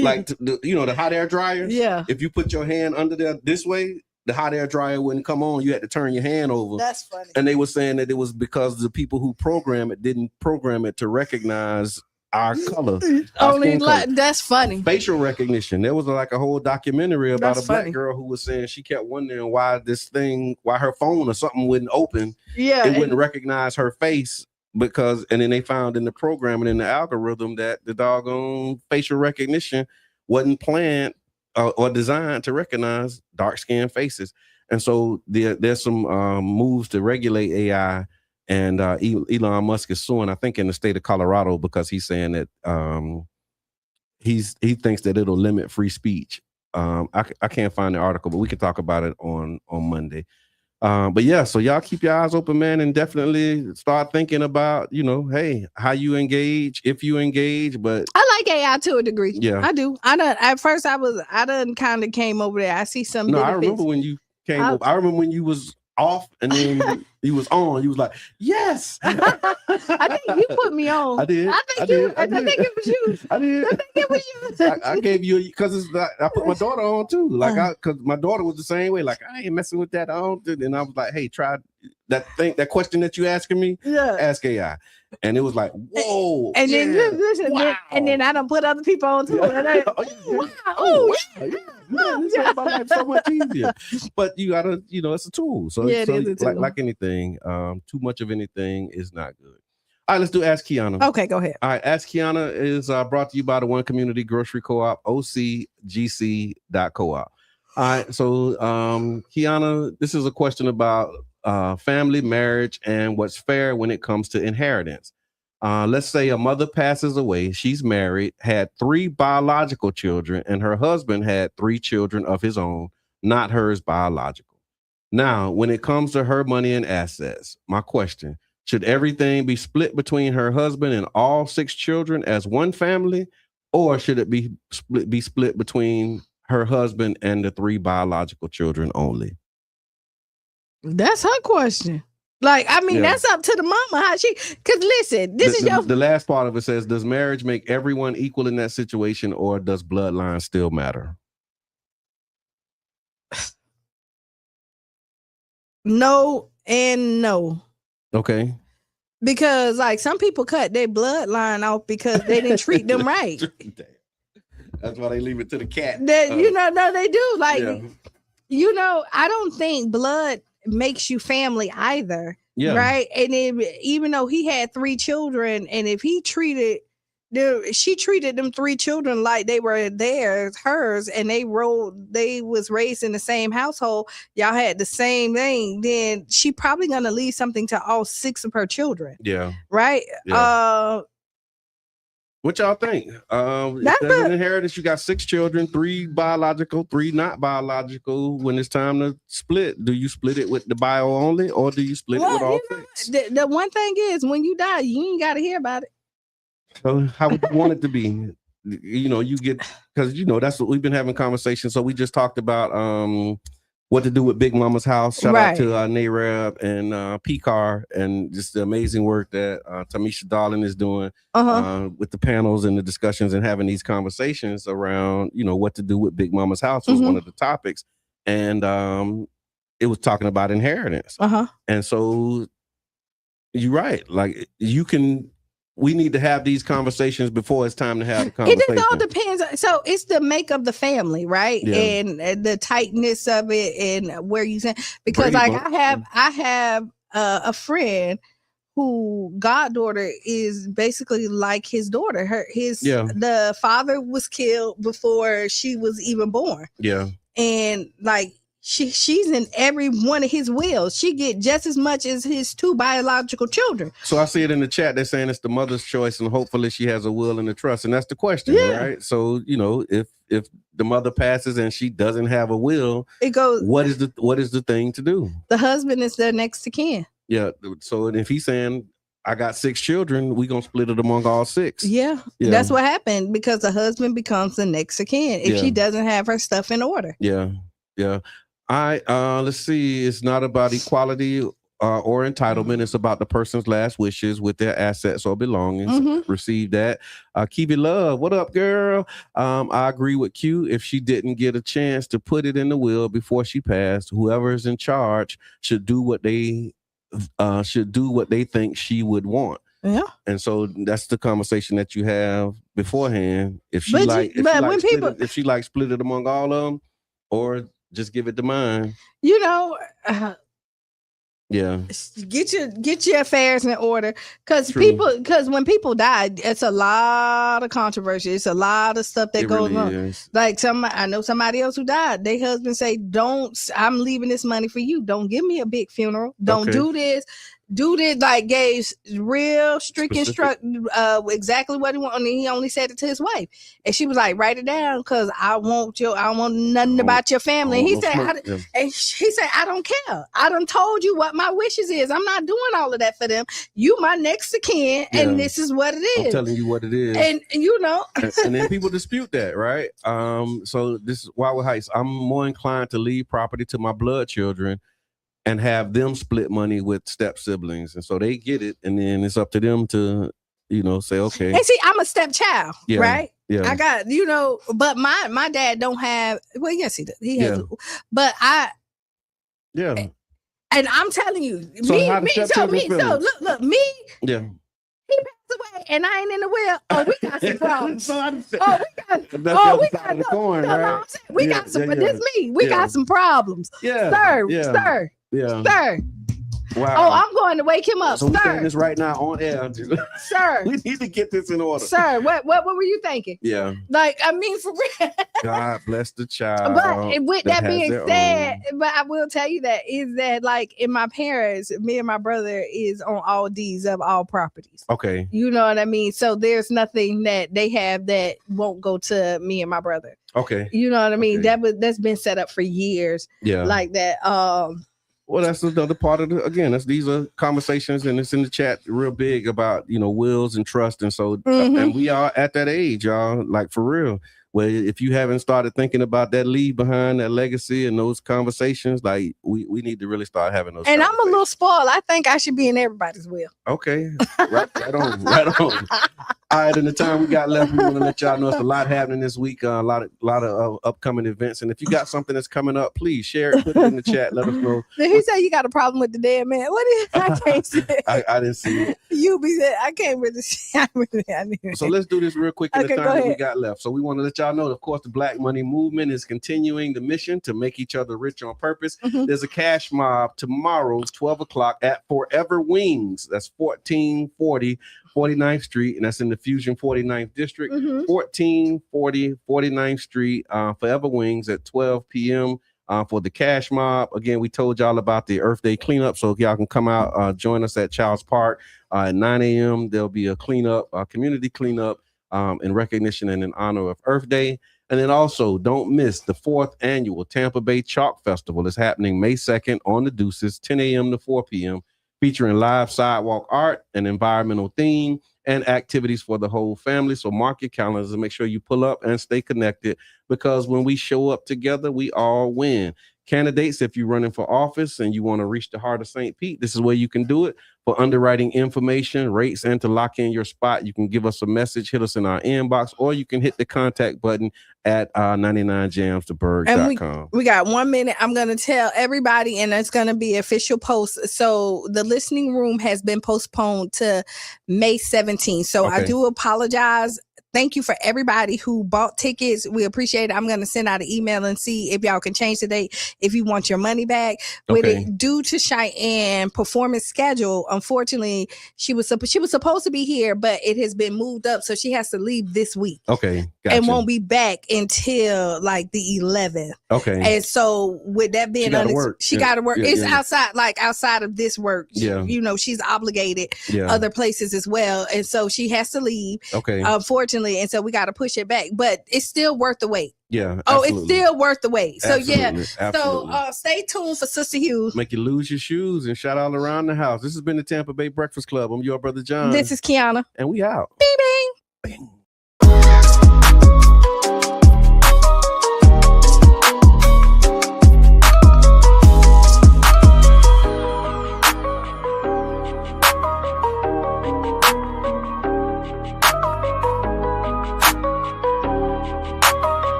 like the hot air dryer, if you put your hand under there this way, the hot air dryer wouldn't come on. You had to turn your hand over. That's funny. And they were saying that it was because the people who program it didn't program it to recognize our color. That's funny. Facial recognition. There was a whole documentary about a black girl who was saying she kept wondering why her phone or something wouldn't open. Yeah. It wouldn't recognize her face and then they found in the programming, in the algorithm, that the doggone facial recognition wasn't planned or designed to recognize dark-skinned faces. And so there's some moves to regulate AI, and Elon Musk is suing, I think, in the state of Colorado, because he's saying that he thinks that it'll limit free speech. I can't find the article, but we can talk about it on Monday. But yeah, so y'all keep your eyes open, man, and definitely start thinking about, hey, how you engage, if you engage. But I like AI to a degree. Yeah, I do. At first I done kind of came over there. I see some benefits. I remember when you came over. I remember when you was off and then you was on. You was like, yes. I think you put me on. I did. I think it was you. I did. I think it was you. I gave you because I put my daughter on too. Like because my daughter was the same way. Like I ain't messing with that. I don't. And I was like, hey, try that question that you asking me. Yeah. Ask AI. And it was like, whoa. And then listen, wow. and then I done put other people on too. And I, This made my life so much easier. But you gotta, it's a tool. So, it is a tool. Like anything, too much of anything is not good. All right, let's do Ask Qiana. Okay, go ahead. All right, Ask Qiana is brought to you by the One Community Grocery Co-op, OCGC.coop. All right, so Qiana, this is a question about family, marriage, and what's fair when it comes to inheritance. Let's say a mother passes away. She's married, had 3 biological children, and her husband had 3 children of his own, not hers biological. Now, when it comes to her money and assets, my question, should everything be split between her husband and all 6 children as one family, or should it be split between her husband and the 3 biological children only? That's her question. Like, I mean, that's up to the mama how she. Because listen, the last part of it says, does marriage make everyone equal in that situation, or does bloodline still matter? No and no. Okay. Because like some people cut their bloodline off because they didn't treat them right. That's why they leave it to the cat. No, they do. Like, I don't think blood makes you family either. Yeah. Right. And even though he had 3 children, and if he she treated them 3 children like they were hers, and they was raised in the same household, y'all had the same thing, then she probably gonna leave something to all 6 of her children. Yeah. Right. Yeah. What y'all think? If there's an inheritance, you got 6 children, 3 biological, 3 not biological. When it's time to split, do you split it with the bio only, or do you split it with all 6? The one thing is, when you die, you ain't got to hear about it. So how would you want it to be? You get, because that's what we've been having conversations. So we just talked about what to do with Big Mama's house. Shout out to NAREB and PCAR, and just the amazing work that Tamisha Darling is doing with the panels and the discussions and having these conversations around, what to do with Big Mama's house was one of the topics. And it was talking about inheritance. And so you're right. Like we need to have these conversations before it's time to have the conversation. It just all depends. So it's the make of the family, right? Yeah. And the tightness of it, and where you say, because Brady I have a friend who goddaughter is basically like his daughter. The father was killed before she was even born. Yeah. And like she's in every one of his wills. She get just as much as his 2 biological children. So I see it in the chat. They're saying it's the mother's choice, and hopefully she has a will and a trust. And that's the question, right? So if the mother passes and she doesn't have a will, it goes. What is the thing to do? The husband is their next to kin. Yeah. So if he's saying, I got 6 children, we gonna split it among all 6. Yeah. That's what happened, because the husband becomes the next of kin if she doesn't have her stuff in order. Yeah. All right, let's see. It's not about equality or entitlement. It's about the person's last wishes with their assets or belongings. Receive that. Keep it love. What up, girl? I agree with Q. If she didn't get a chance to put it in the will before she passed, whoever is in charge should do what they think she would want. Yeah. And so that's the conversation that you have beforehand. If she split it among all of them, or just give it to mine. Get your affairs in order, because when people die, it's a lot of controversy. It's a lot of stuff that goes on. Like I know somebody else who died. Their husband say, I'm leaving this money for you. Don't give me a big funeral. Don't do this. Dude did like gave real strict instruction exactly what he wanted. And he only said it to his wife, and she was like, "Write it down, because I don't want nothing about your family." And he said, "I don't care. I done told you what my wishes is. I'm not doing all of that for them. You my next of kin, and this is what it is. I'm telling you what it is." And you know, and then people dispute that, right? So this is Wildwood Heights. I'm more inclined to leave property to my blood children and have them split money with step siblings, and so they get it, and then it's up to them to, say okay. And see, I'm a stepchild, right? Yeah, I got, but my dad don't have. Well, yes, he does. He has, but and I'm telling you, so me. So look, me. Yeah. He passed away, and I ain't in the will. Oh, we got some problems. We got some. But this me. We got some problems. Sir. Wow. Oh, I'm going to wake him up, so sir. We're saying this right now on air, sir. We need to get this in order, sir. What were you thinking? Yeah, like I mean, for real. God bless the child. But with that being said, but I will tell you that is that like in my parents, me and my brother is on all deeds of all properties. Okay, you know what I mean. So there's nothing that they have that won't go to me and my brother. Okay, you know what I mean. That's been set up for years. Yeah, like that. Well, that's another part of these are conversations, and it's in the chat real big about, wills and trust. And so, and we are at that age, y'all, like for real, where if you haven't started thinking about that leave behind, that legacy and those conversations, like we need to really start having those. And I'm a little spoiled. I think I should be in everybody's will. Okay. Right on. All right, in the time we got left, we want to let y'all know it's a lot happening this week, a lot of upcoming events. And if you got something that's coming up, please share it, put it in the chat, let us know. Did he say you got a problem with the dead man? What is I can't see it. I didn't see it. You be there. I can't really see. So let's do this real quick in the time that we got left. So we want to let y'all know, of course, the Black Money Movement is continuing the mission to make each other rich on purpose. There's a cash mob tomorrow, 12 o'clock at Forever Wings. That's 1440 49th Street, and that's in the Fusion 49th District. 1440 49th Street, Forever Wings at 12 p.m. For the cash mob. Again, we told y'all about the Earth Day cleanup, so y'all can come out, join us at Childs Park at 9 a.m. There'll be a cleanup, community cleanup in recognition and in honor of Earth Day. And then also, don't miss the 4th annual Tampa Bay Chalk Festival. It's happening May 2nd on the Deuces, 10 a.m. to 4 p.m., featuring live sidewalk art, an environmental theme, and activities for the whole family. So mark your calendars and make sure you pull up and stay connected, because when we show up together, we all win. Candidates, if you're running for office and you want to reach the heart of St. Pete, this is where you can do it. For underwriting information, rates, and to lock in your spot, you can give us a message, hit us in our inbox, or you can hit the contact button at 99jamstoberg.com. We got 1 minute. I'm going to tell everybody, and it's going to be official post. So the listening room has been postponed to May 17th. So I do apologize. Thank you for everybody who bought tickets. We appreciate it. I'm going to send out an email and see if y'all can change the date if you want your money back. With it due to Qiana performance schedule, unfortunately, she was supposed to be here, but it has been moved up, so she has to leave this week. Okay, gotcha. And won't be back until like the 11th. Okay. And so with that being she got to work. It's outside of this work. Yeah. She's obligated other places as well, and so she has to leave. Okay. Unfortunately. And so we got to push it back, but it's still worth the wait. Yeah. Oh, it's still worth the wait. So Absolutely. So stay tuned for Sister Hughes. Make you lose your shoes and shout all around the house. This has been the Tampa Bay Breakfast Club. I'm your brother John. This is Qiana. And we out. Bing, bing. Bing.